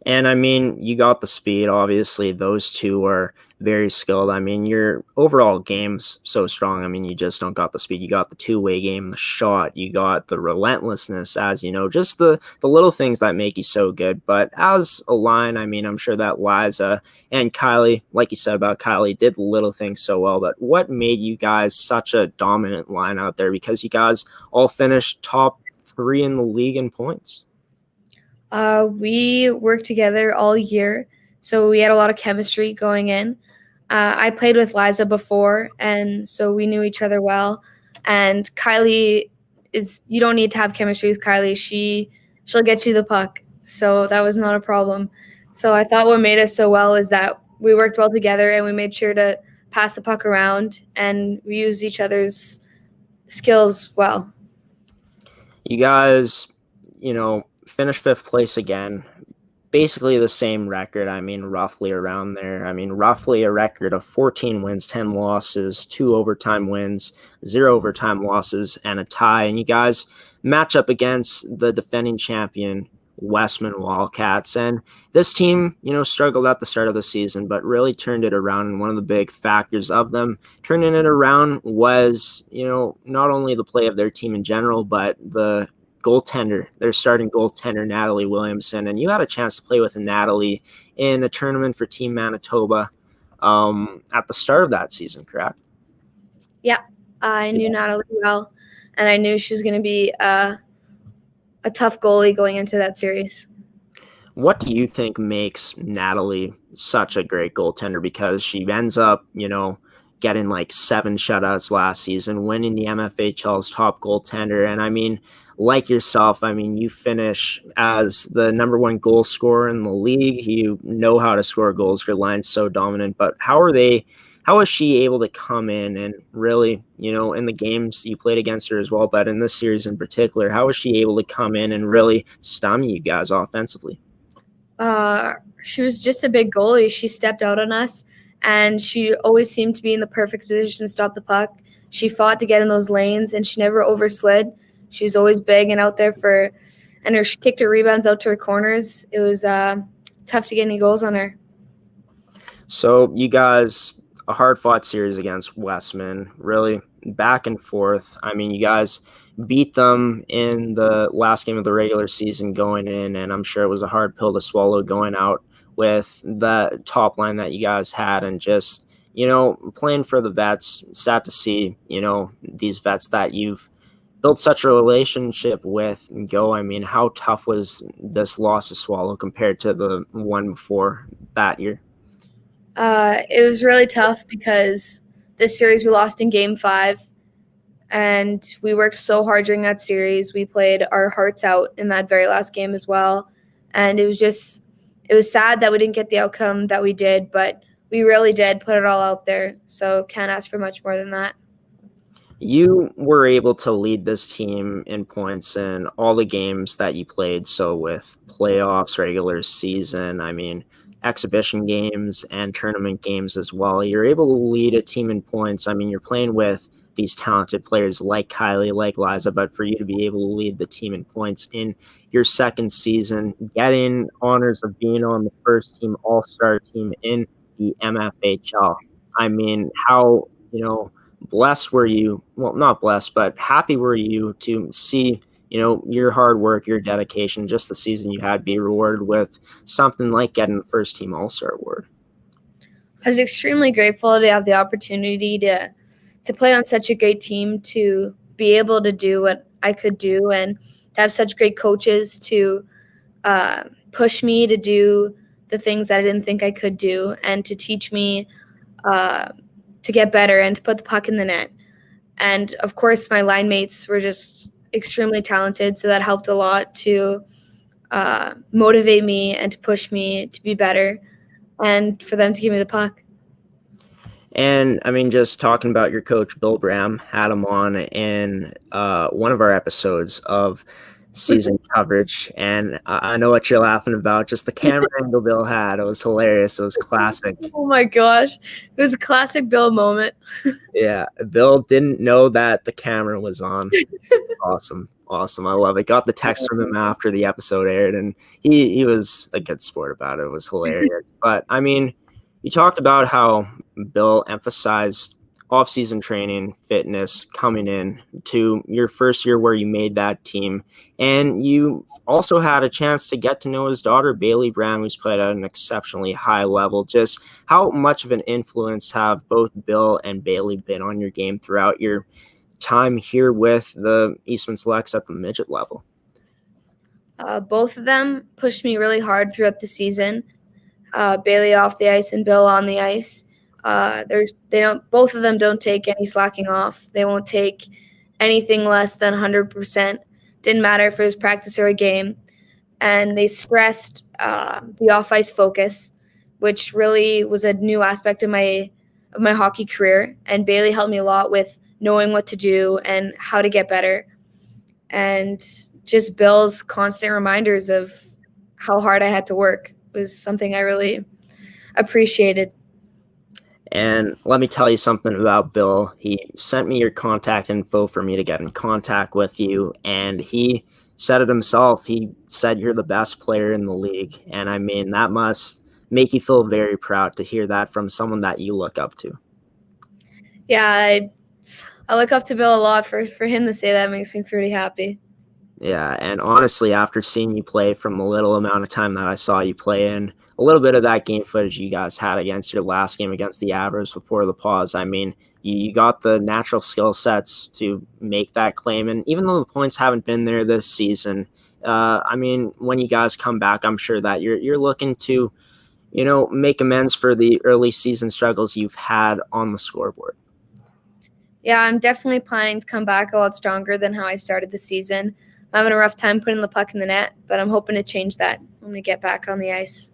B: And I mean, you got the speed. Obviously, those two are very skilled. I mean, your overall game's so strong. I mean, you just don't got the speed. You got the two-way game, the shot. You got the relentlessness, as you know, just the little things that make you so good. But as a line, I mean, I'm sure that Liza and Kylie, like you said about Kylie, did little things so well. But what made you guys such a dominant line out there? Because you guys all finished top 3 in the league in points.
D: We worked together all year, so we had a lot of chemistry going in. I played with Liza before, and so we knew each other well. And Kylie you don't need to have chemistry with Kylie. She'll get you the puck, so that was not a problem. So I thought what made us so well is that we worked well together, and we made sure to pass the puck around, and we used each other's skills well.
B: You guys, finished 5th place again. Basically the same record. I mean, roughly around there. I mean, roughly a record of 14 wins, 10 losses, 2 overtime wins, 0 overtime losses, and a tie. And you guys match up against the defending champion, Westman Wildcats. And this team, struggled at the start of the season, but really turned it around. And one of the big factors of them turning it around was, not only the play of their team in general, but the goaltender, their starting goaltender, Natalie Williamson. And you had a chance to play with Natalie in a tournament for Team Manitoba at the start of that season, correct?
D: Yeah, I knew Natalie well, and I knew she was going to be a tough goalie going into that series.
B: What do you think makes Natalie such a great goaltender? Because she ends up, getting like 7 shutouts last season, winning the MFHL's top goaltender. And I mean, like yourself, I mean, you finish as the number 1 goal scorer in the league. You know how to score goals. Your line's so dominant. But how is she able to come in and really, in the games you played against her as well, but in this series in particular, how is she able to come in and really stymie you guys offensively?
D: She was just a big goalie. She stepped out on us, and she always seemed to be in the perfect position to stop the puck. She fought to get in those lanes, and she never overslid. She was always big and out there she kicked her rebounds out to her corners. It was tough to get any goals on her.
B: So you guys, a hard-fought series against Westman, really back and forth. I mean, you guys beat them in the last game of the regular season going in, and I'm sure it was a hard pill to swallow going out with the top line that you guys had and just, playing for the vets. Sad to see, these vets that you've built such a relationship with go. I mean, how tough was this loss to swallow compared to the one before that year?
D: It was really tough because this series we lost in Game 5, and we worked so hard during that series. We played our hearts out in that very last game as well, and it was sad that we didn't get the outcome that we did, but we really did put it all out there, so can't ask for much more than that.
B: You were able to lead this team in points in all the games that you played. So with playoffs, regular season, I mean, exhibition games and tournament games as well, you're able to lead a team in points. I mean, you're playing with these talented players like Kylie, like Liza, but for you to be able to lead the team in points in your second season, getting honors of being on the first team All-Star team in the MFHL. I mean, how, blessed were you? Well, not blessed, but happy were you to see, your hard work, your dedication, just the season you had be rewarded with something like getting the first team All-Star award?
D: I was extremely grateful to have the opportunity to play on such a great team, to be able to do what I could do, and to have such great coaches to push me to do the things that I didn't think I could do, and to teach me to get better and to put the puck in the net. And of course, my line mates were just extremely talented, so that helped a lot to motivate me and to push me to be better, and for them to give me the puck.
B: And I mean, just talking about your coach, Bill Graham, had him on in one of our episodes of season coverage, and I know what you're laughing about. Just the camera angle Bill had, it was hilarious. It was classic.
D: Oh my gosh. It was a classic Bill moment.
B: Yeah, Bill didn't know that the camera was on. Awesome. I love it. Got the text from him after the episode aired, and he was a good sport about it. It was hilarious. But, I mean, you talked about how Bill emphasized off-season training, fitness, coming in to your first year where you made that team. And you also had a chance to get to know his daughter, Bailey Brown, who's played at an exceptionally high level. Just how much of an influence have both Bill and Bailey been on your game throughout your time here with the Eastman Selects at the midget level?
D: Both of them pushed me really hard throughout the season. Bailey off the ice and Bill on the ice. Both of them don't take any slacking off. They won't take anything less than 100%. Didn't matter if it was practice or a game. And they stressed the off-ice focus, which really was a new aspect of my hockey career. And Bailey helped me a lot with knowing what to do and how to get better. And just Bill's constant reminders of how hard I had to work was something I really appreciated.
B: And let me tell you something about Bill. He sent me your contact info for me to get in contact with you, and he said it himself. He said you're the best player in the league, and I mean, that must make you feel very proud to hear that from someone that you look up to.
D: Yeah, I look up to Bill a lot. For him to say that makes me pretty happy.
B: Yeah, and honestly, after seeing you play from the little amount of time that I saw you play in, a little bit of that game footage you guys had against your last game against the Avers before the pause, I mean, you got the natural skill sets to make that claim. And even though the points haven't been there this season, I mean, when you guys come back, I'm sure that you're looking to, make amends for the early season struggles you've had on the scoreboard.
D: Yeah, I'm definitely planning to come back a lot stronger than how I started the season. I'm having a rough time putting the puck in the net, but I'm hoping to change that when we get back on the ice.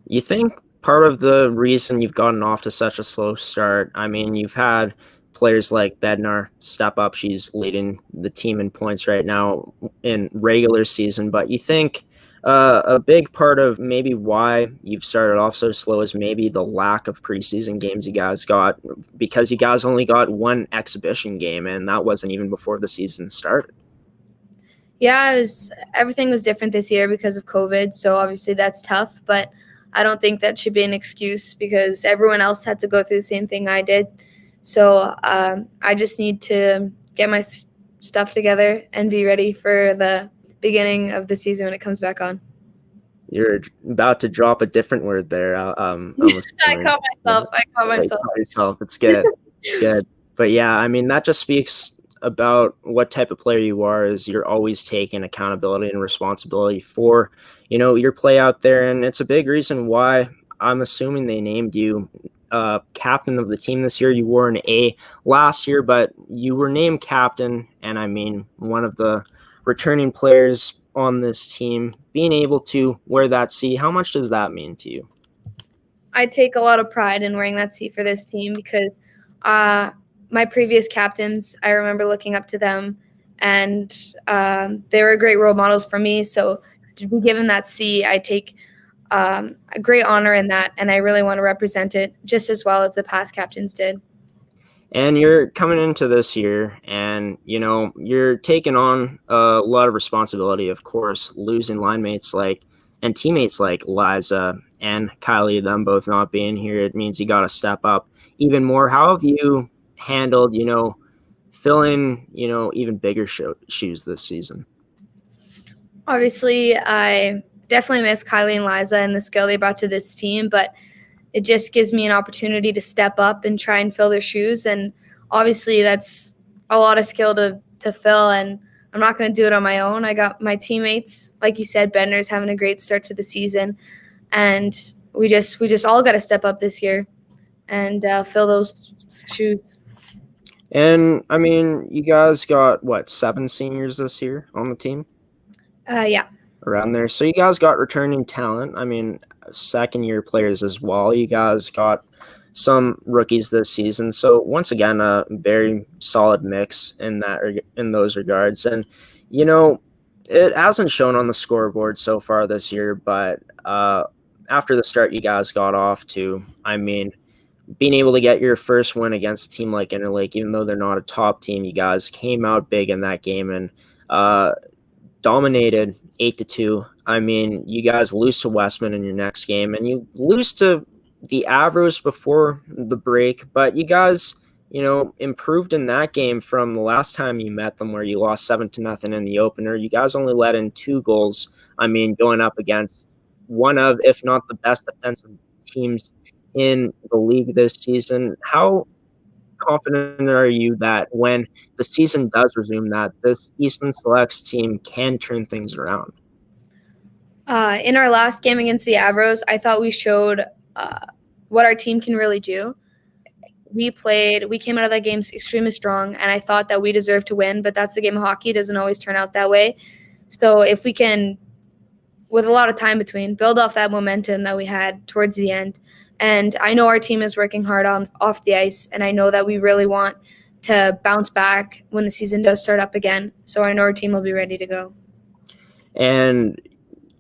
B: You think part of the reason you've gotten off to such a slow start, I mean, you've had players like Bednar step up. She's leading the team in points right now in regular season, but you think a big part of maybe why you've started off so slow is maybe the lack of preseason games you guys got, because you guys only got one exhibition game, and that wasn't even before the season started.
D: Yeah, everything was different this year because of COVID, so obviously that's tough, but I don't think that should be an excuse because everyone else had to go through the same thing I did. So I just need to get my stuff together and be ready for the beginning of the season when it comes back on.
B: You're about to drop a different word there.
D: I caught myself.
B: It's good. It's good. But yeah, I mean, that just speaks about what type of player you are, is you're always taking accountability and responsibility for, your play out there. And it's a big reason why I'm assuming they named you captain of the team this year. You wore an A last year, but you were named captain. And I mean, one of the returning players on this team, being able to wear that C, how much does that mean to you?
D: I take a lot of pride in wearing that C for this team because my previous captains, I remember looking up to them, and they were great role models for me. So to be given that C, I take a great honor in that, and I really want to represent it just as well as the past captains did.
B: And you're coming into this year, and, you're taking on a lot of responsibility, of course, losing line mates and teammates like Liza and Kylie, them both not being here. It means you got to step up even more. How have you handled, filling, even bigger shoes this season?
D: Obviously, I definitely miss Kylie and Liza and the skill they brought to this team, but it just gives me an opportunity to step up and try and fill their shoes. And obviously that's a lot of skill to fill, and I'm not going to do it on my own. I got my teammates, like you said, Bednar's having a great start to the season, and we just all got to step up this year and fill those shoes.
B: And I mean, you guys got 7 seniors this year on the team?
D: Yeah.
B: Around there. So you guys got returning talent. I mean, second-year players as well. You guys got some rookies this season. So once again, a very solid mix in those regards. And it hasn't shown on the scoreboard so far this year, but after the start you guys got off to, I mean, being able to get your first win against a team like Interlake, even though they're not a top team, you guys came out big in that game and dominated 8-2. I mean, you guys lose to Westman in your next game, and you lose to the Avros before the break, but you guys, improved in that game from the last time you met them, where you lost 7-0 in the opener. You guys only let in 2 goals. I mean, going up against one of, if not the best defensive teams in the league this season. How confident are you that when the season does resume, that this Eastman Selects team can turn things around?
D: In our last game against the Avros, I thought we showed what our team can really do. We came out of that game extremely strong, and I thought that we deserved to win, but that's the game of hockey. It doesn't always turn out that way. So if we can, with a lot of time between, build off that momentum that we had towards the end. And I know our team is working hard off the ice, and I know that we really want to bounce back when the season does start up again. So I know our team will be ready to go.
B: And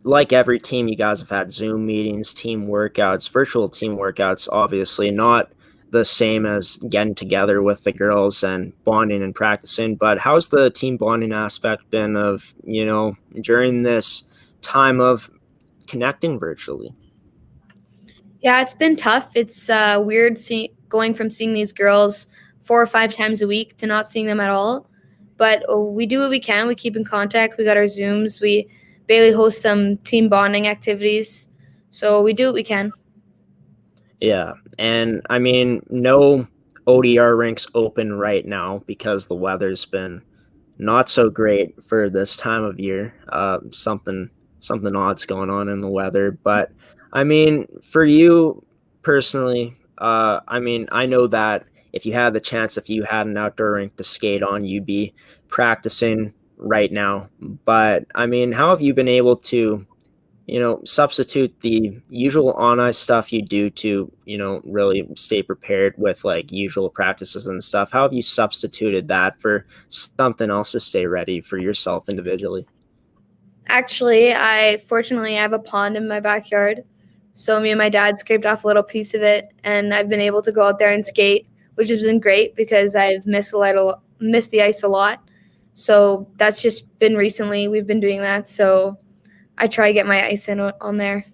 B: like every team, you guys have had Zoom meetings, team workouts, virtual team workouts, obviously not the same as getting together with the girls and bonding and practicing. But how's the team bonding aspect been of, during this time of connecting virtually?
D: Yeah, it's been tough. It's weird going from seeing these girls 4 or 5 times a week to not seeing them at all. But we do what we can. We keep in contact. We got our Zooms. Bailey hosts some team bonding activities. So we do what we can.
B: Yeah, and I mean, no ODR rinks open right now because the weather's been not so great for this time of year. Something odd's going on in the weather. But I mean, for you personally, I know that if you had the chance, if you had an outdoor rink to skate on, you'd be practicing right now. But I mean, how have you been able to, substitute the usual on ice stuff you do to, really stay prepared with like usual practices and stuff? How have you substituted that for something else to stay ready for yourself individually?
D: Actually, fortunately I have a pond in my backyard. So me and my dad scraped off a little piece of it, and I've been able to go out there and skate, which has been great because I've missed the ice a lot. So that's just been recently. We've been doing that. So I try to get my ice in on there.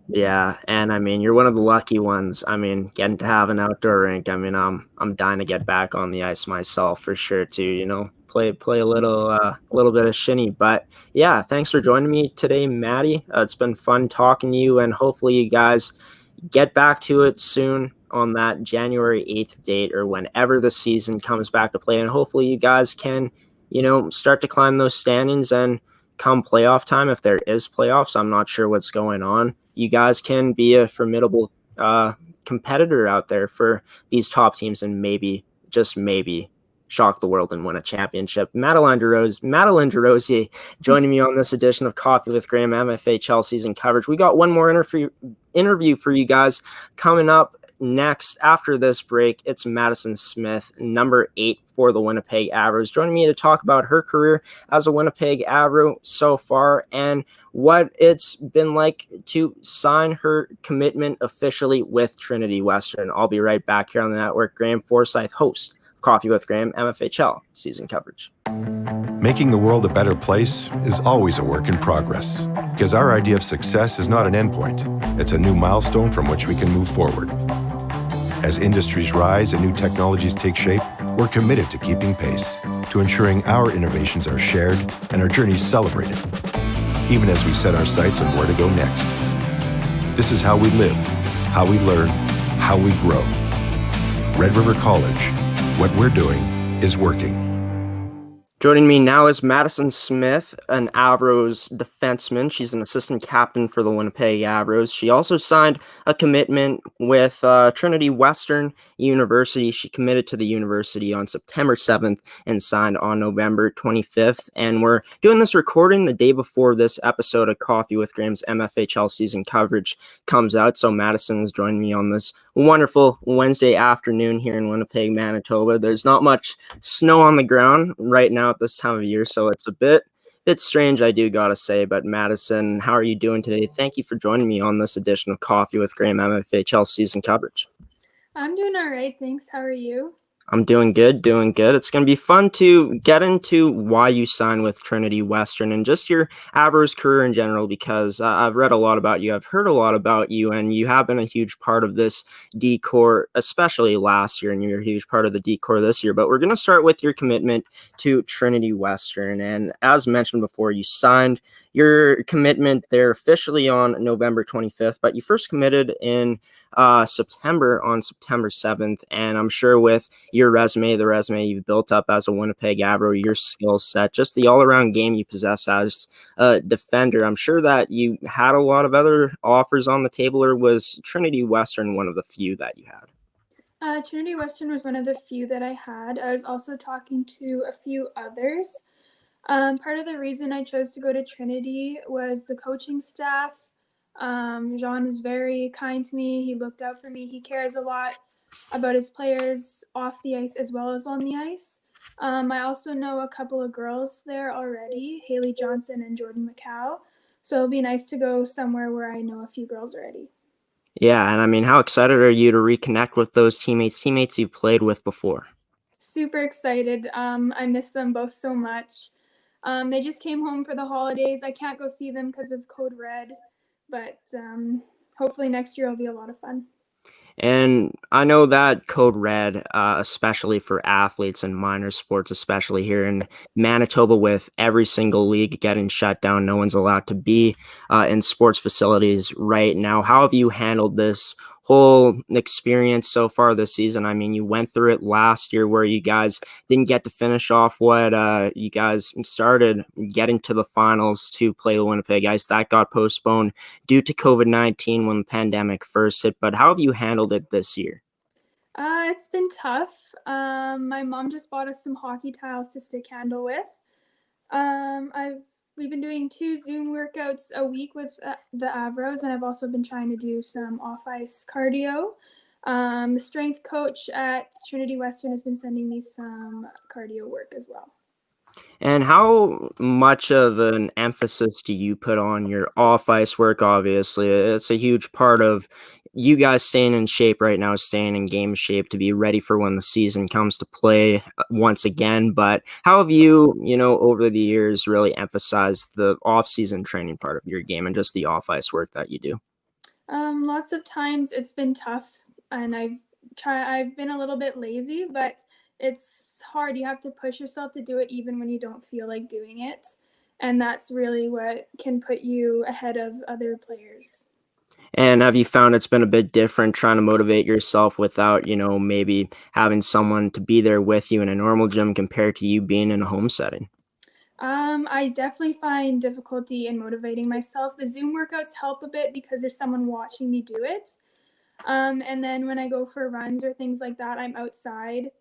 B: Yeah, and I mean, you're one of the lucky ones. I mean, getting to have an outdoor rink. I mean, I'm dying to get back on the ice myself for sure to, play a little bit of shinny. But yeah, thanks for joining me today, Maddie. It's been fun talking to you, and hopefully you guys get back to it soon on that January 8th date or whenever the season comes back to play, and hopefully you guys can, start to climb those standings, and come playoff time, if there is playoffs, I'm not sure what's going on, you guys can be a formidable competitor out there for these top teams, and maybe, just maybe, shock the world and win a championship. Madelaine Desrosiers joining me on this edition of Coffee with Graeme MFHL Season Coverage. We got one more interview for you guys coming up next. After this break, it's Madison Smith, number 8 for the Winnipeg Avros, joining me to talk about her career as a Winnipeg Avro so far and what it's been like to sign her commitment officially with Trinity Western. I'll be right back here on the network. Graeme Forsyth, host of Coffee with Graeme, MFHL Season Coverage.
F: Making the world a better place is always a work in progress, because our idea of success is not an endpoint. It's a new milestone from which we can move forward. As industries rise and new technologies take shape, we're committed to keeping pace, to ensuring our innovations are shared and our journeys celebrated, even as we set our sights on where to go next. This is how we live, how we learn, how we grow. Red River College. What we're doing is working.
B: Joining me now is Madison Smith, an Avros defenseman. She's an assistant captain for the Winnipeg Avros. She also signed a commitment with Trinity Western University. She committed to the university on September 7th and signed on November 25th. And we're doing this recording the day before this episode of Coffee with Graeme's MFHL Season Coverage comes out. So Madison is joining me on this wonderful Wednesday afternoon here in Winnipeg, Manitoba. There's not much snow on the ground right now at this time of year, so it's a bit bit strange, I do gotta say, but Madison, how are you doing today? Thank you for joining me on this edition of Coffee with Graeme MFHL Season Coverage.
G: I'm doing all right, thanks. How are you?
B: I'm doing good, doing good. It's going to be fun to get into why you signed with Trinity Western and just your Avros career in general, because I've read a lot about you. I've heard a lot about you, and you have been a huge part of this D-Corps, especially last year, and you're a huge part of the D-Corps this year. But we're going to start with your commitment to Trinity Western. And as mentioned before, you signed your commitment there officially on November 25th, but you first committed in September 7th. And I'm sure with your resume, the resume you've built up as a Winnipeg Avro, your skill set, just the all-around game you possess as a defender, I'm sure that you had a lot of other offers on the table, or was Trinity Western one of the few that you had?
G: Trinity Western was one of the few that I had. I was also talking to a few others. Part of the reason I chose to go to Trinity was the coaching staff. Jean is very kind to me. He looked out for me. He cares a lot about his players off the ice as well as on the ice. I also know a couple of girls there already, Haley Johnson and Jordan McCow. So it'll be nice to go somewhere where I know a few girls already.
B: Yeah, and I mean, how excited are you to reconnect with those teammates you've played with before?
G: Super excited. I miss them both so much. They just came home for the holidays. I can't go see them because of Code Red, but hopefully next year will be a lot of fun.
B: And I know that Code Red, especially for athletes and minor sports, especially here in Manitoba, with every single league getting shut down, no one's allowed to be in sports facilities right now. How have you handled this whole experience so far this season? I mean, you went through it last year where you guys didn't get to finish off what you guys started, getting to the finals to play the Winnipeg Ice. That got postponed due to COVID-19 when the pandemic first hit. But how have you handled it this year?
G: It's been tough. My mom just bought us some hockey tiles to stick handle with. We've been doing 2 Zoom workouts a week with the Avros, and I've also been trying to do some off-ice cardio. The strength coach at Trinity Western has been sending me some cardio work as well.
B: And how much of an emphasis do you put on your off-ice work? Obviously, it's a huge part of you guys staying in shape right now, staying in game shape to be ready for when the season comes to play once again. But how have you, over the years really emphasized the off-season training part of your game and just the off-ice work that you do?
G: Lots of times it's been tough, and I've been a little bit lazy, but it's hard. You have to push yourself to do it even when you don't feel like doing it. And that's really what can put you ahead of other players.
B: And have you found it's been a bit different trying to motivate yourself without, maybe having someone to be there with you in a normal gym compared to you being in a home setting?
G: I definitely find difficulty in motivating myself. The Zoom workouts help a bit because there's someone watching me do it. And then when I go for runs or things like that, I'm outside,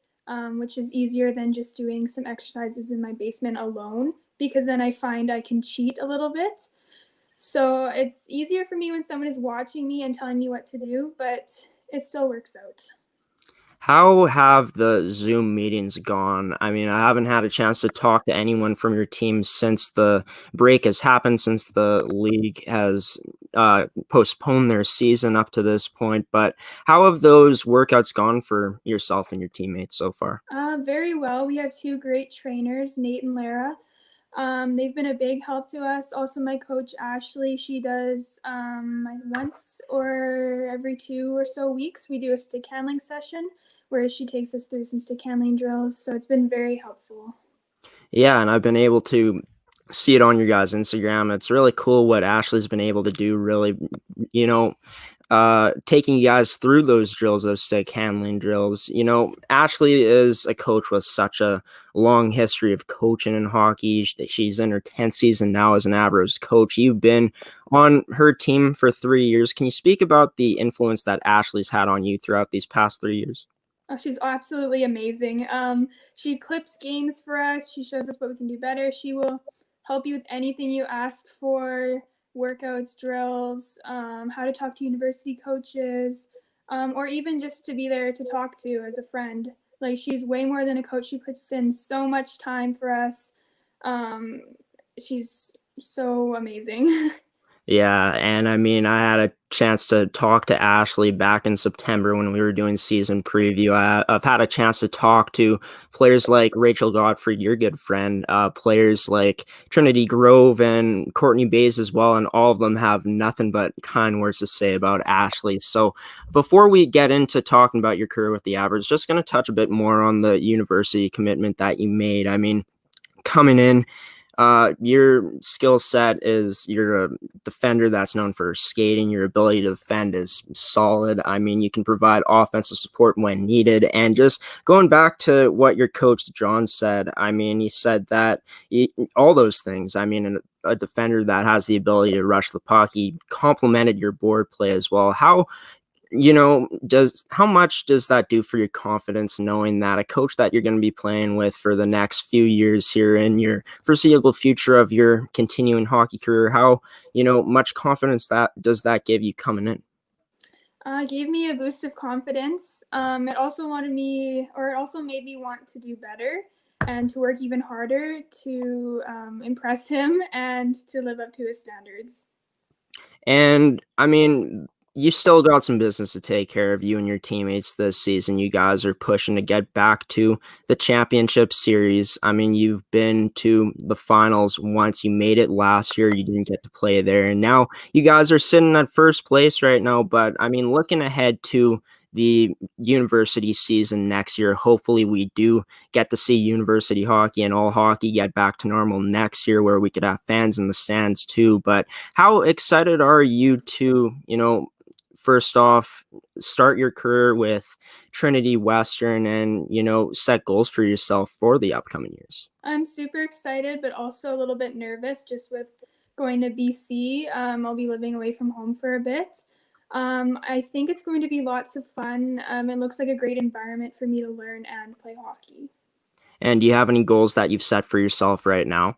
G: which is easier than just doing some exercises in my basement alone, because then I find I can cheat a little bit. So it's easier for me when someone is watching me and telling me what to do, but it still works out.
B: How have the Zoom meetings gone? I mean, I haven't had a chance to talk to anyone from your team since the break has happened, since the league has postponed their season up to this point. But how have those workouts gone for yourself and your teammates so far?
G: Very well. We have 2 great trainers, Nate and Lara. They've been a big help to us. Also, my coach, Ashley, she does once or every 2 or so weeks, we do a stick handling session where she takes us through some stick handling drills. So it's been very helpful.
B: Yeah, and I've been able to see it on your guys' Instagram. It's really cool what Ashley's been able to do, really, taking you guys through those drills, those stick handling drills. Ashley is a coach with such a long history of coaching in hockey. She's in her 10th season now as an Avros coach. You've been on her team for 3 years. Can you speak about the influence that Ashley's had on you throughout these past 3 years?
G: Oh, she's absolutely amazing. She clips games for us. She shows us what we can do better. She will help you with anything you ask for, workouts, drills, how to talk to university coaches, or even just to be there to talk to as a friend. Like, she's way more than a coach. She puts in so much time for us. she's so amazing.
B: Yeah, and I mean, I had a chance to talk to Ashley back in September when we were doing season preview. I've had a chance to talk to players like Rachel Godfrey, your good friend, players like Trinity Grove and Courtney Bays as well, and all of them have nothing but kind words to say about Ashley. So before we get into talking about your career with the Average, just going to touch a bit more on the university commitment that you made. I mean, coming in, your skill set is you're a defender that's known for skating. Your ability to defend is solid. I mean, you can provide offensive support when needed. And just going back to what your coach John said, I mean, he said that all those things. I mean, a defender that has the ability to rush the puck, he complemented your board play as well. How much does that do for your confidence, knowing that a coach that you're going to be playing with for the next few years here in your foreseeable future of your continuing hockey career, how much confidence does that give you coming in?
G: It gave me a boost of confidence. It also made me want to do better and to work even harder to impress him and to live up to his standards.
B: And I mean, you still got some business to take care of, you and your teammates this season. You guys are pushing to get back to the championship series. I mean, you've been to the finals once. You made it last year. You didn't get to play there. And now you guys are sitting at first place right now. But I mean, looking ahead to the university season next year, hopefully we do get to see university hockey and all hockey get back to normal next year, where we could have fans in the stands too. But how excited are you to, first off, start your career with Trinity Western and, set goals for yourself for the upcoming years?
G: I'm super excited, but also a little bit nervous just with going to BC. I'll be living away from home for a bit. I think it's going to be lots of fun. It looks like a great environment for me to learn and play hockey.
B: And do you have any goals that you've set for yourself right now?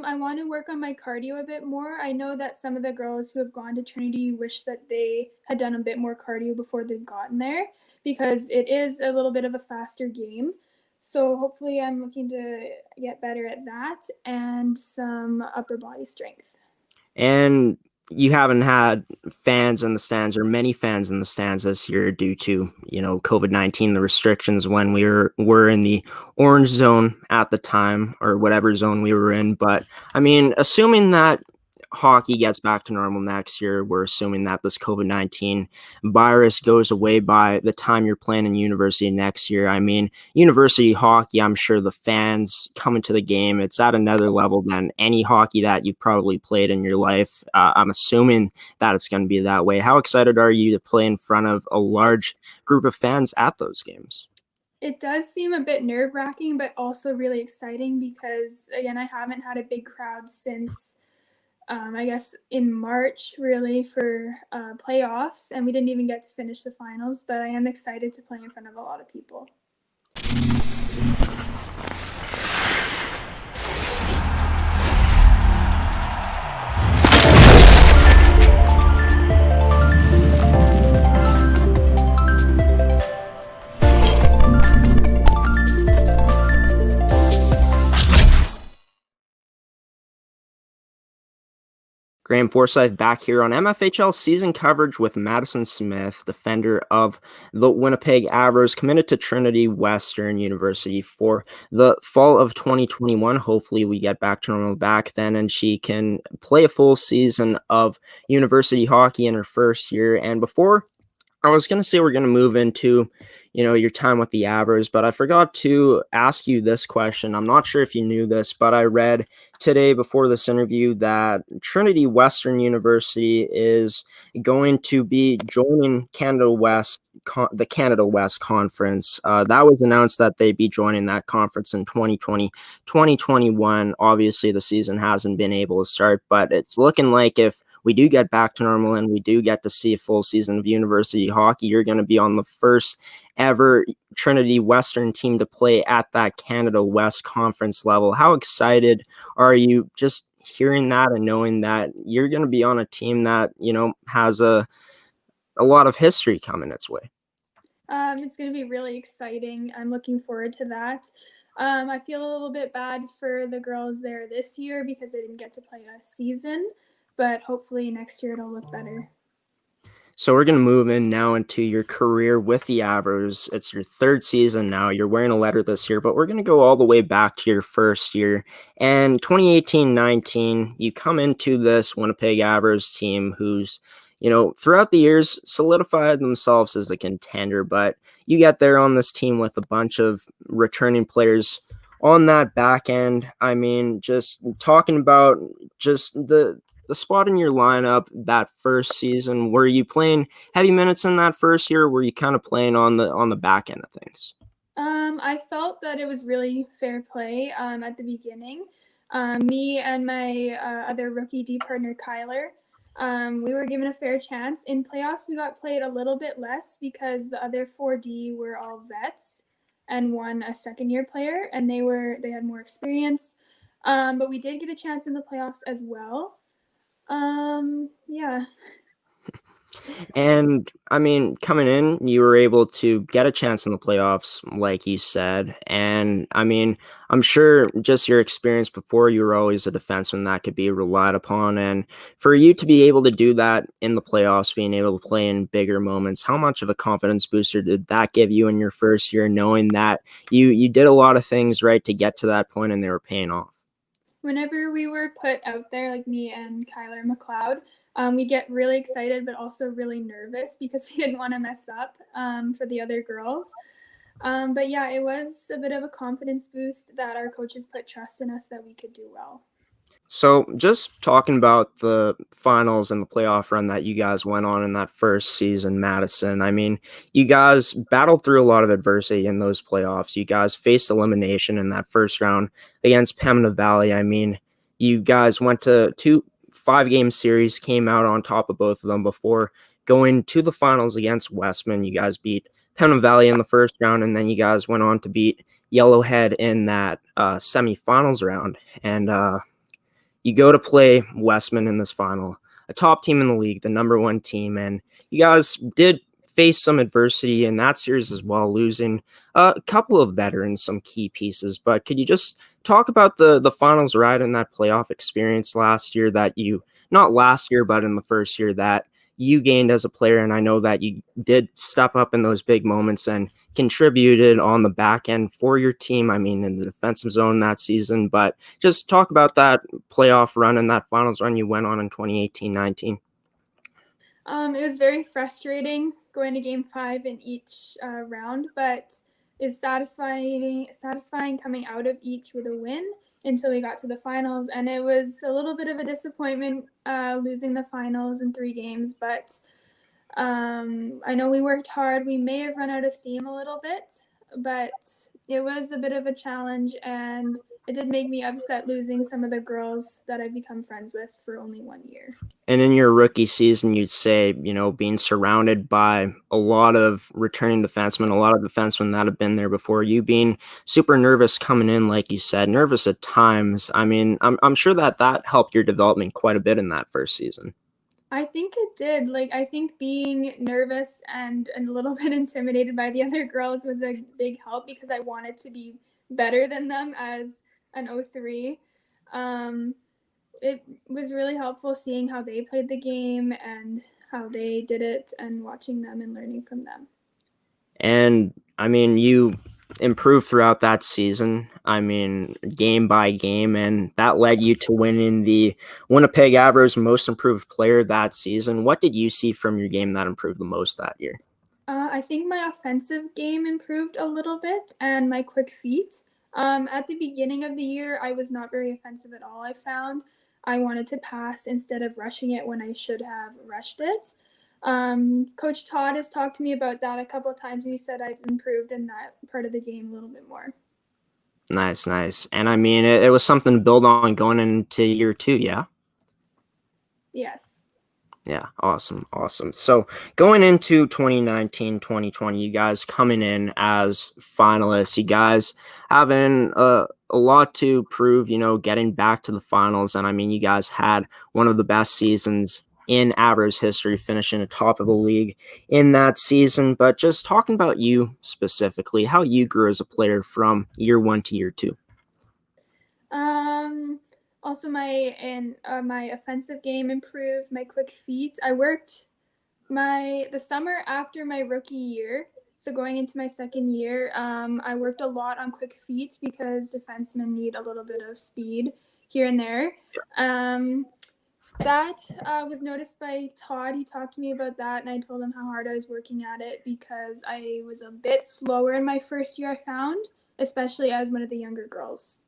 G: I want to work on my cardio a bit more. I know that some of the girls who have gone to Trinity wish that they had done a bit more cardio before they've gotten there, because it is a little bit of a faster game. So hopefully I'm looking to get better at that and some upper body strength.
B: And you haven't had fans in the stands, or many fans in the stands this year, due to, COVID-19, the restrictions when we were in the orange zone at the time, or whatever zone we were in. But I mean, assuming that hockey gets back to normal next year, we're assuming that this COVID-19 virus goes away by the time you're playing in university next year. I mean, university hockey, I'm sure the fans coming to the game, it's at another level than any hockey that you've probably played in your life. I'm assuming that it's going to be that way. How excited are you to play in front of a large group of fans at those games?
G: It does seem a bit nerve-wracking, but also really exciting because, again, I haven't had a big crowd since I guess in March, really, for playoffs, and we didn't even get to finish the finals, but I am excited to play in front of a lot of people.
B: Graeme Forsyth back here on MFHL Season Coverage with Madison Smith, defender of the Winnipeg Avros, committed to Trinity Western University for the fall of 2021. Hopefully we get back to normal back then, and she can play a full season of university hockey in her first year. And before, I was going to say we're going to move into, your time with the Avros, but I forgot to ask you this question. I'm not sure if you knew this, but I read today before this interview that Trinity Western University is going to be joining Canada West, the Canada West Conference. That was announced that they'd be joining that conference in 2020, 2021. Obviously, the season hasn't been able to start, but it's looking like if we do get back to normal and we do get to see a full season of university hockey, you're going to be on the first ever Trinity Western team to play at that Canada West Conference level. How excited are you just hearing that and knowing that you're going to be on a team that, has a lot of history coming its way?
G: It's going to be really exciting. I'm looking forward to that. I feel a little bit bad for the girls there this year because they didn't get to play a season, but hopefully next year it'll look better.
B: So we're going to move in now into your career with the Avros. It's your third season now. You're wearing a letter this year, but we're going to go all the way back to your first year. And 2018-19, you come into this Winnipeg Avros team who's, throughout the years solidified themselves as a contender, but you get there on this team with a bunch of returning players on that back end. I mean, just talking about just the spot in your lineup that first season, were you playing heavy minutes in that first year, or were you kind of playing on the back end of things?
G: I felt that it was really fair play at the beginning. Me and my other rookie D partner, Kyler, we were given a fair chance. In playoffs, we got played a little bit less because the other 4D were all vets and one a second-year player, and they had more experience. But we did get a chance in the playoffs as well. Yeah.
B: And I mean, coming in, you were able to get a chance in the playoffs, like you said. And I mean, I'm sure just your experience before, you were always a defenseman that could be relied upon. And for you to be able to do that in the playoffs, being able to play in bigger moments, how much of a confidence booster did that give you in your first year, knowing that you did a lot of things right to get to that point and they were paying off?
G: Whenever we were put out there, like me and Kyler McLeod, we get really excited, but also really nervous because we didn't want to mess up for the other girls. But yeah, it was a bit of a confidence boost that our coaches put trust in us that we could do well.
B: So just talking about the finals and the playoff run that you guys went on in that first season, Madison, I mean, you guys battled through a lot of adversity in those playoffs. You guys faced elimination in that first round against Pembina Valley. I mean, you guys went to 2 5-game series, came out on top of both of them before going to the finals against Westman. You guys beat Pembina Valley in the first round, and then you guys went on to beat Yellowhead in that semifinals round. And you go to play Westman in this final, a top team in the league, the number 1 team, and you guys did face some adversity in that series as well, losing a couple of veterans, some key pieces. But could you just talk about the finals ride and that playoff experience last year that you, not last year, but in the first year that you gained as a player? And I know that you did step up in those big moments and contributed on the back end for your team. I mean, in the defensive zone that season, but just talk about that playoff run and that finals run you went on in 2018-19.
G: It was very frustrating going to game 5 in each round, but it's satisfying coming out of each with a win until we got to the finals. And it was a little bit of a disappointment losing the finals in 3 games, but I know we worked hard. We may have run out of steam a little bit, but it was a bit of a challenge, and it did make me upset losing some of the girls that I've become friends with for only 1 year.
B: And in your rookie season, you'd say, being surrounded by a lot of returning defensemen, a lot of defensemen that have been there before, you being super nervous coming in, like you said, nervous at times. I mean, I'm sure that helped your development quite a bit in that first season.
G: I think it did. I think being nervous and a little bit intimidated by the other girls was a big help because I wanted to be better than them as an 03. It was really helpful seeing how they played the game and how they did it and watching them and learning from them.
B: And I mean, you improved throughout that season. I mean, game by game, and that led you to winning the Winnipeg Avros Most Improved Player that season. What did you see from your game that improved the most that year?
G: I think my offensive game improved a little bit and my quick feet. At the beginning of the year, I was not very offensive at all, I found. I wanted to pass instead of rushing it when I should have rushed it. Coach Todd has talked to me about that a couple of times, and he said I've improved in that part of the game a little bit more.
B: Nice. And I mean, it was something to build on going into year 2, yeah?
G: Yes.
B: Yeah, awesome. So going into 2019-2020, you guys coming in as finalists, you guys having a lot to prove, getting back to the finals. And I mean, you guys had one of the best seasons in Abbott's history, finishing atop of the league in that season. But just talking about you specifically, how you grew as a player from year 1 to year 2.
G: Also, my offensive game improved. My quick feet. I worked the summer after my rookie year. So going into my second year, I worked a lot on quick feet because defensemen need a little bit of speed here and there. That was noticed by Todd. He talked to me about that, and I told him how hard I was working at it because I was a bit slower in my first year, I found, especially as one of the younger girls.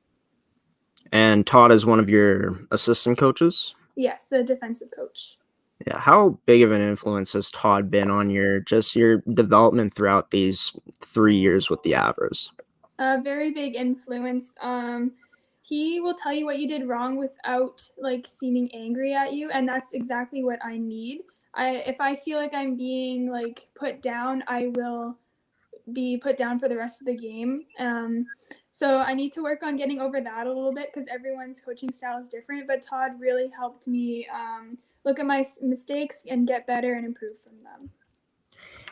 B: And Todd is one of your assistant coaches?
G: Yes, the defensive coach.
B: Yeah. How big of an influence has Todd been on your development throughout these 3 years with the Avros?
G: A very big influence. He will tell you what you did wrong without seeming angry at you, and that's exactly what I need. If I feel like I'm being put down, I will be put down for the rest of the game. So I need to work on getting over that a little bit because everyone's coaching style is different, but Todd really helped me look at my mistakes and get better and improve from them.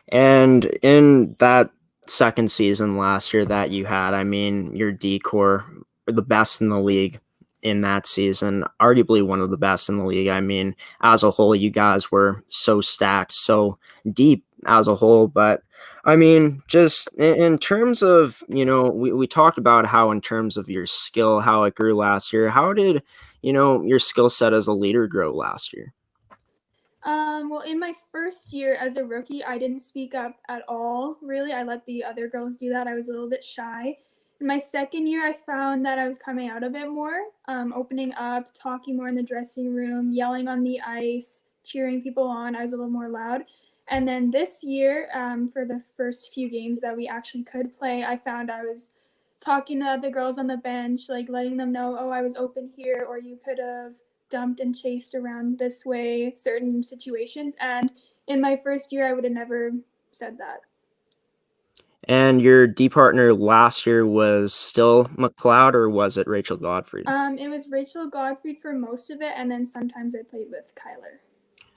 B: And in that second season last year that you had, I mean, your D-corps were the best in the league in that season, arguably one of the best in the league. I mean, as a whole, you guys were so stacked, so deep as a whole. But I mean, just in terms of, we talked about how in terms of your skill, how it grew last year. How did, your skill set as a leader grow last year?
G: Well, in my first year as a rookie, I didn't speak up at all, really. I let the other girls do that. I was a little bit shy. In my second year, I found that I was coming out a bit more, opening up, talking more in the dressing room, yelling on the ice, cheering people on. I was a little more loud. And then this year, for the first few games that we actually could play, I found I was talking to the girls on the bench, letting them know, oh, I was open here, or you could have dumped and chased around this way, certain situations. And in my first year, I would have never said that.
B: And your D partner last year was still McLeod, or was it Rachel Godfrey?
G: It was Rachel Godfrey for most of it, and then sometimes I played with Kyler.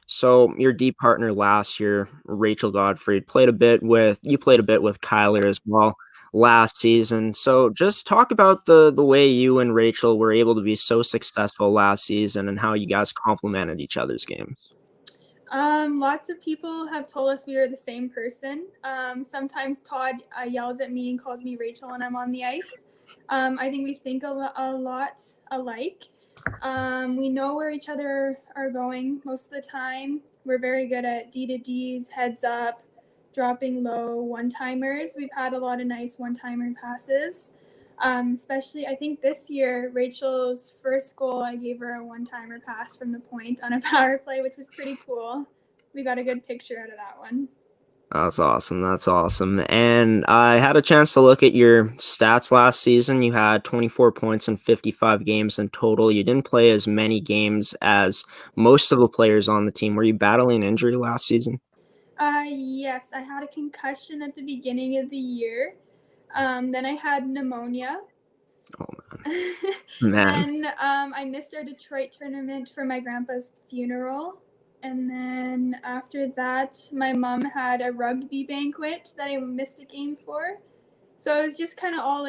B: So your D partner last year, Rachel Godfrey, played a bit with Kyler as well last season. So just talk about the way you and Rachel were able to be so successful last season and how you guys complemented each other's games.
G: Lots of people have told us we were the same person. Sometimes Todd yells at me and calls me Rachel when I'm on the ice. I think we think a lot alike. We know where each other are going most of the time. We're very good at D-to-Ds, heads up, dropping low, one-timers. We've had a lot of nice one-timer passes. Especially, I think this year, Rachel's first goal, I gave her a one-timer pass from the point on a power play, which was pretty cool. We got a good picture out of that one.
B: That's awesome. And I had a chance to look at your stats last season. You had 24 points in 55 games in total. You didn't play as many games as most of the players on the team. Were you battling injury last season?
G: Yes, I had a concussion at the beginning of the year. Then I had pneumonia.
B: Oh, man.
G: And I missed our Detroit tournament for my grandpa's funeral. And then after that, my mom had a rugby banquet that I missed a game for. So it was just kind of all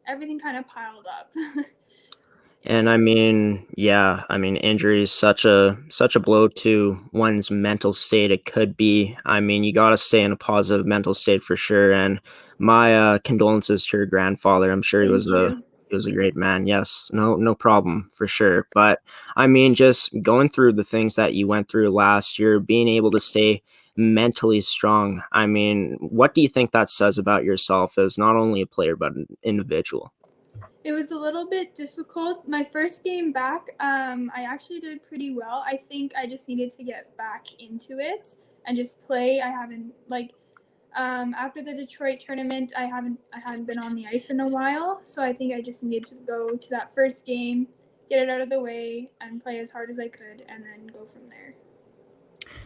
G: everything kind of piled up.
B: And I mean, injury is such a blow to one's mental state. It could be. I mean, you got to stay in a positive mental state for sure. And my condolences to your grandfather. I'm sure he was a great man. Yes, no problem for sure. But I mean, just going through the things that you went through last year, being able to stay mentally strong. I mean, what do you think that says about yourself as not only a player but an individual?
G: It was a little bit difficult. My first game back, I actually did pretty well. I think I just needed to get back into it and just play. I haven't after the Detroit tournament, I hadn't been on the ice in a while. So I think I just needed to go to that first game, get it out of the way, and play as hard as I could, and then go from there.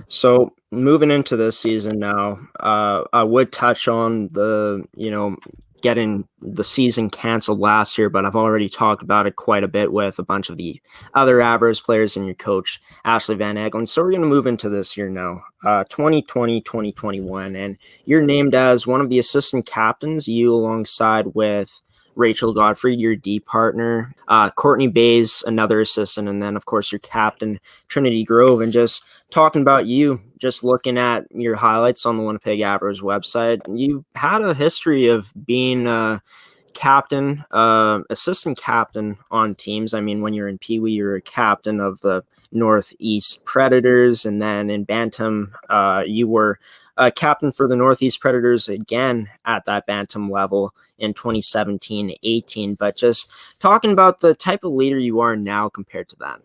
B: So moving into this season now, I would touch on the getting the season canceled last year, but I've already talked about it quite a bit with a bunch of the other Avros players and your coach, Ashley Van Egelen. So we're going to move into this year now, 2020-2021, and you're named as one of the assistant captains, you alongside with Rachel Godfrey, your D partner, Courtney Bays, another assistant, and then, of course, your captain, Trinity Grove. And just talking about you, just looking at your highlights on the Winnipeg Avros website, you've had a history of being a captain, assistant captain on teams. I mean, when you're in Pee Wee, you're a captain of the Northeast Predators, and then in Bantam, you were captain for the Northeast Predators again at that Bantam level in 2017-18. But just talking about the type of leader you are now compared to that.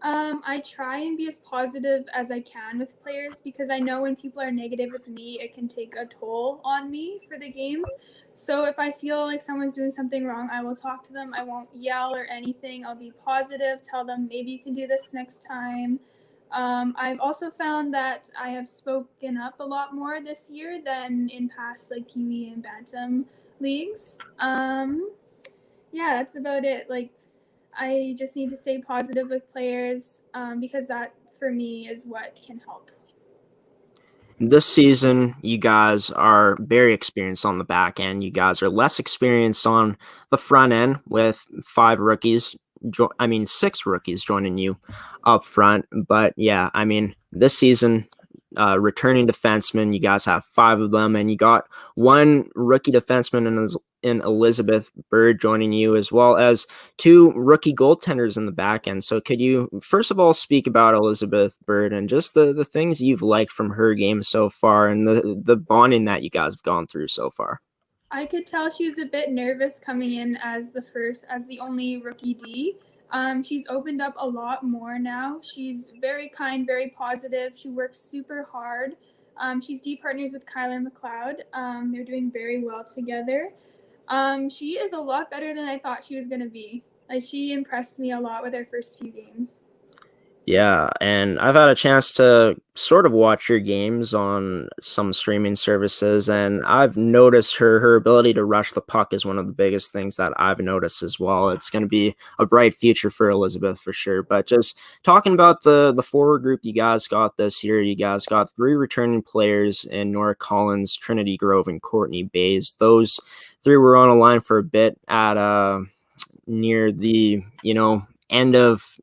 G: I try and be as positive as I can with players because I know when people are negative with me, it can take a toll on me for the games. So if I feel like someone's doing something wrong, I will talk to them. I won't yell or anything. I'll be positive, tell them maybe you can do this next time. I've also found that I have spoken up a lot more this year than in past like Pee Wee and Bantam leagues. Yeah, that's about it. Like, I just need to stay positive with players because that, for me, is what can help.
B: This season, you guys are very experienced on the back end. You guys are less experienced on the front end with 6 rookies joining you up front. But yeah, I mean, this season, returning defensemen, you guys have 5 of them, and you got 1 rookie defenseman in Elizabeth Bird joining you, as well as 2 rookie goaltenders in the back end. So could you first of all speak about Elizabeth Bird and just the things you've liked from her game so far and the bonding that you guys have gone through so far?
G: I could tell she was a bit nervous coming in as the only rookie D. She's opened up a lot more now. She's very kind, very positive. She works super hard. She's D partners with Kyler McLeod. They're doing very well together. She is a lot better than I thought she was going to be. Like, she impressed me a lot with her first few games.
B: Yeah, and I've had a chance to sort of watch your games on some streaming services, and I've noticed her ability to rush the puck is one of the biggest things that I've noticed as well. It's going to be a bright future for Elizabeth for sure. But just talking about the forward group you guys got this year, you guys got 3 returning players in Nora Collins, Trinity Grove, and Courtney Bays. Those 3 were on a line for a bit at near the end of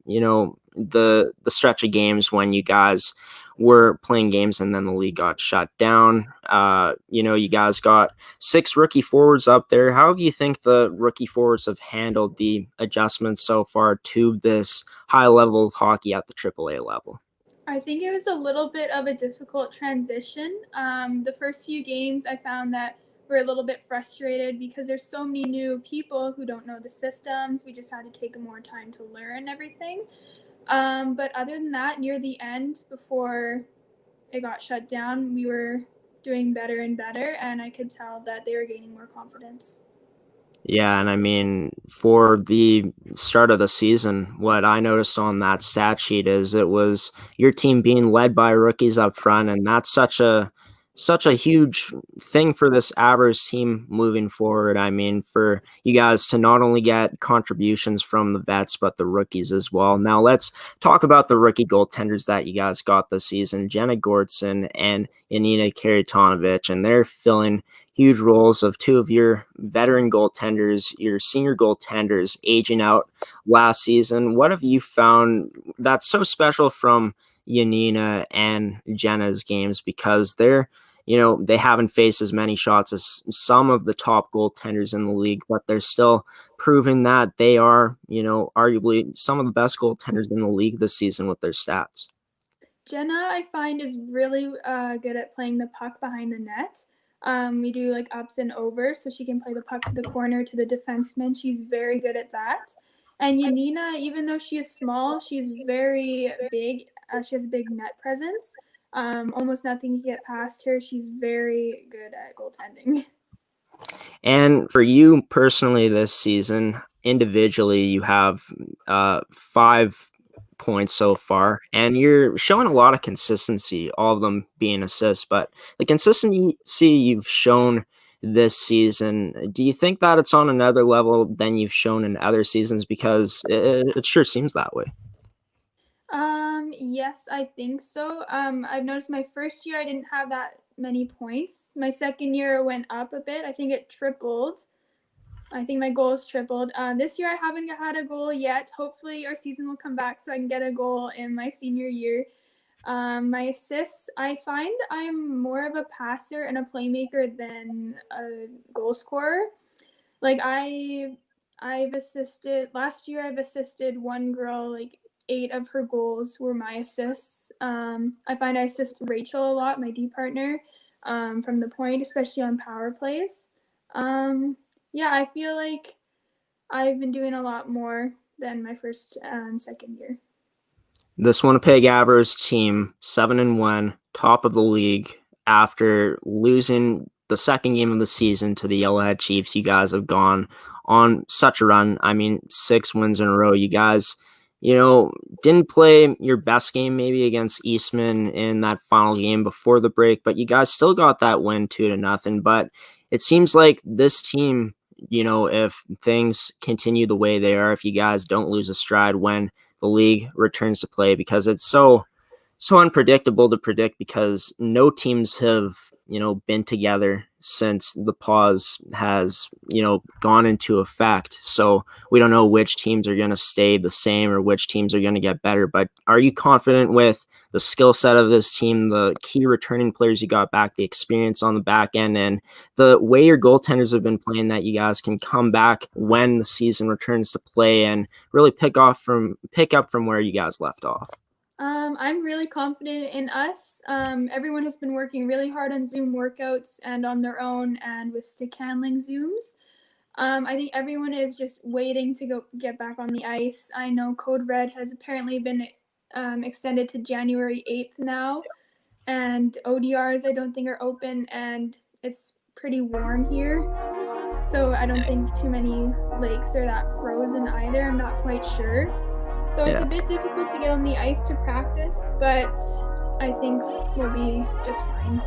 B: the stretch of games when you guys were playing games and then the league got shut down. You guys got 6 rookie forwards up there. How do you think the rookie forwards have handled the adjustments so far to this high level of hockey at the AAA level?
G: I think it was a little bit of a difficult transition. The first few games I found that we're a little bit frustrated because there's so many new people who don't know the systems. We just had to take more time to learn everything. But other than that, near the end, before it got shut down, we were doing better and better, and I could tell that they were gaining more confidence.
B: Yeah, and I mean, for the start of the season, what I noticed on that stat sheet is it was your team being led by rookies up front, and that's such a huge thing for this Avros team moving forward. I mean, for you guys to not only get contributions from the vets, but the rookies as well. Now let's talk about the rookie goaltenders that you guys got this season, Jenna Gortson and Yanina Karitonovich, and they're filling huge roles of 2 of your veteran goaltenders, your senior goaltenders aging out last season. What have you found that's so special from Yanina and Jenna's games, because they haven't faced as many shots as some of the top goaltenders in the league, but they're still proving that they are, arguably some of the best goaltenders in the league this season with their stats.
G: Jenna, I find, is really good at playing the puck behind the net. We do like ups and overs, so she can play the puck to the corner, to the defenseman. She's very good at that. And Yanina, even though she is small, she's very big. She has a big net presence. Almost nothing can get past her. She's very good at goaltending.
B: And for you personally this season, individually, you have 5 points so far, and you're showing a lot of consistency, all of them being assists. But the consistency you've shown this season. Do you think that it's on another level than you've shown in other seasons? Because it sure seems that way.
G: Yes, I think so. I've noticed my first year I didn't have that many points. My second year it went up a bit. I think it tripled. I think my goals tripled. This year I haven't had a goal yet. Hopefully our season will come back so I can get a goal in my senior year. My assists, I find I'm more of a passer and a playmaker than a goal scorer. Like I've assisted last year. I've assisted one girl. Like 8 of her goals were my assists. I find I assist Rachel a lot, my D partner, from the point, especially on power plays. Yeah, I feel like I've been doing a lot more than my first and second year.
B: This Winnipeg Avers team, 7-1, top of the league after losing the second game of the season to the Yellowhead Chiefs. You guys have gone on such a run. I mean, 6 wins in a row. You guys, didn't play your best game maybe against Eastman in that final game before the break, but you guys still got that win 2-0. But it seems like this team, if things continue the way they are, if you guys don't lose a stride when the league returns to play, because it's so unpredictable to predict, because no teams have, been together since the pause has, gone into effect. So we don't know which teams are going to stay the same or which teams are going to get better. But are you confident with the skill set of this team, the key returning players you got back, the experience on the back end, and the way your goaltenders have been playing, that you guys can come back when the season returns to play and really pick up from where you guys left off?
G: I'm really confident in us. Everyone has been working really hard on Zoom workouts and on their own and with stick handling Zooms. I think everyone is just waiting to get back on the ice. I know Code Red has apparently been extended to January 8th now, and ODRs I don't think are open, and it's pretty warm here. So I don't think too many lakes are that frozen either. I'm not quite sure. So it's a bit difficult to get on the ice to practice, but I think we'll be just fine.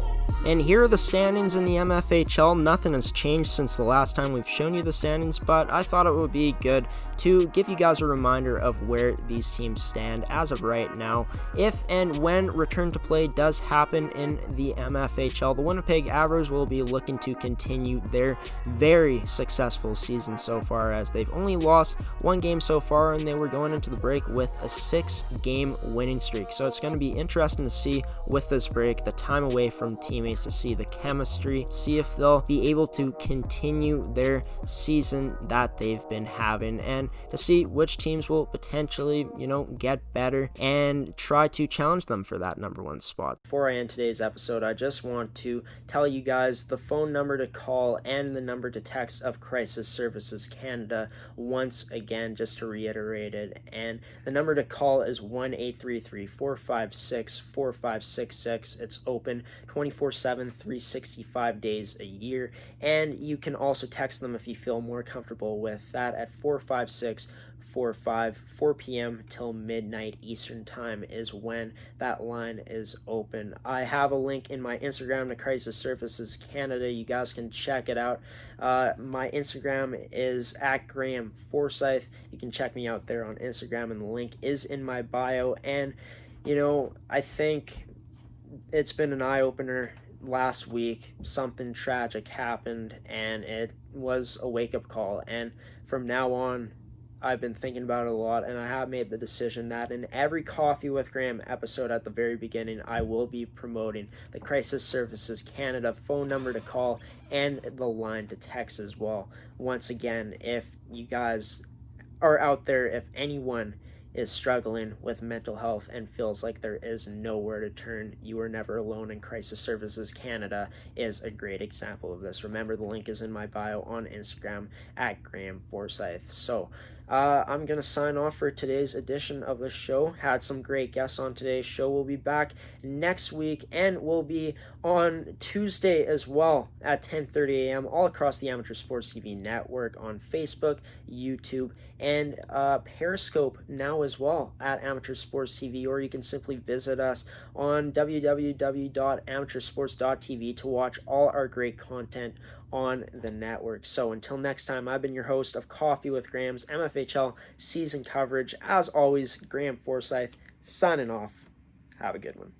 B: And here are the standings in the MFHL. Nothing has changed since the last time we've shown you the standings, but I thought it would be good to give you guys a reminder of where these teams stand as of right now. If and when return to play does happen in the MFHL, the Winnipeg Avers will be looking to continue their very successful season so far, as they've only lost 1 game so far, and they were going into the break with a 6-game winning streak. So it's going to be interesting to see with this break, the time away from teammates, to see the chemistry, see if they'll be able to continue their season that they've been having, and to see which teams will potentially, get better and try to challenge them for that number 1 spot.
A: Before I end today's episode, I just want to tell you guys the phone number to call and the number to text of Crisis Services Canada once again, just to reiterate it. And the number to call is 1-833-456-4566. It's open 24/7, 365 days a year, and you can also text them if you feel more comfortable with that at 45645. 4 p.m. till midnight Eastern time is when that line is open. I have a link in my Instagram to Crisis Services Canada. You guys can check it out. My Instagram is at Graeme Forsyth. You can check me out there on Instagram, and the link is in my bio. And I think it's been an eye-opener. Last week, something tragic happened, and it was a wake-up call. And from now on, I've been thinking about it a lot, and I have made the decision that in every Coffee with Graeme episode at the very beginning, I will be promoting the Crisis Services Canada phone number to call and the line to text as well. Once again, if you guys are out there, if anyone is struggling with mental health and feels like there is nowhere to turn, you are never alone, and Crisis Services Canada is a great example of this. Remember, the link is in my bio on Instagram at Graeme Forsyth. So I'm going to sign off for today's edition of the show. Had some great guests on today's show. We'll be back next week, and we'll be on Tuesday as well at 10:30 a.m. all across the Amateur Sports TV network on Facebook, YouTube, and Periscope now now as well at Amateur Sports TV, or you can simply visit us on www.amateursports.tv to watch all our great content on the network. So until next time, I've been your host of Coffee with Graham's MFHL Season Coverage. As always, Graeme Forsyth signing off. Have a good one.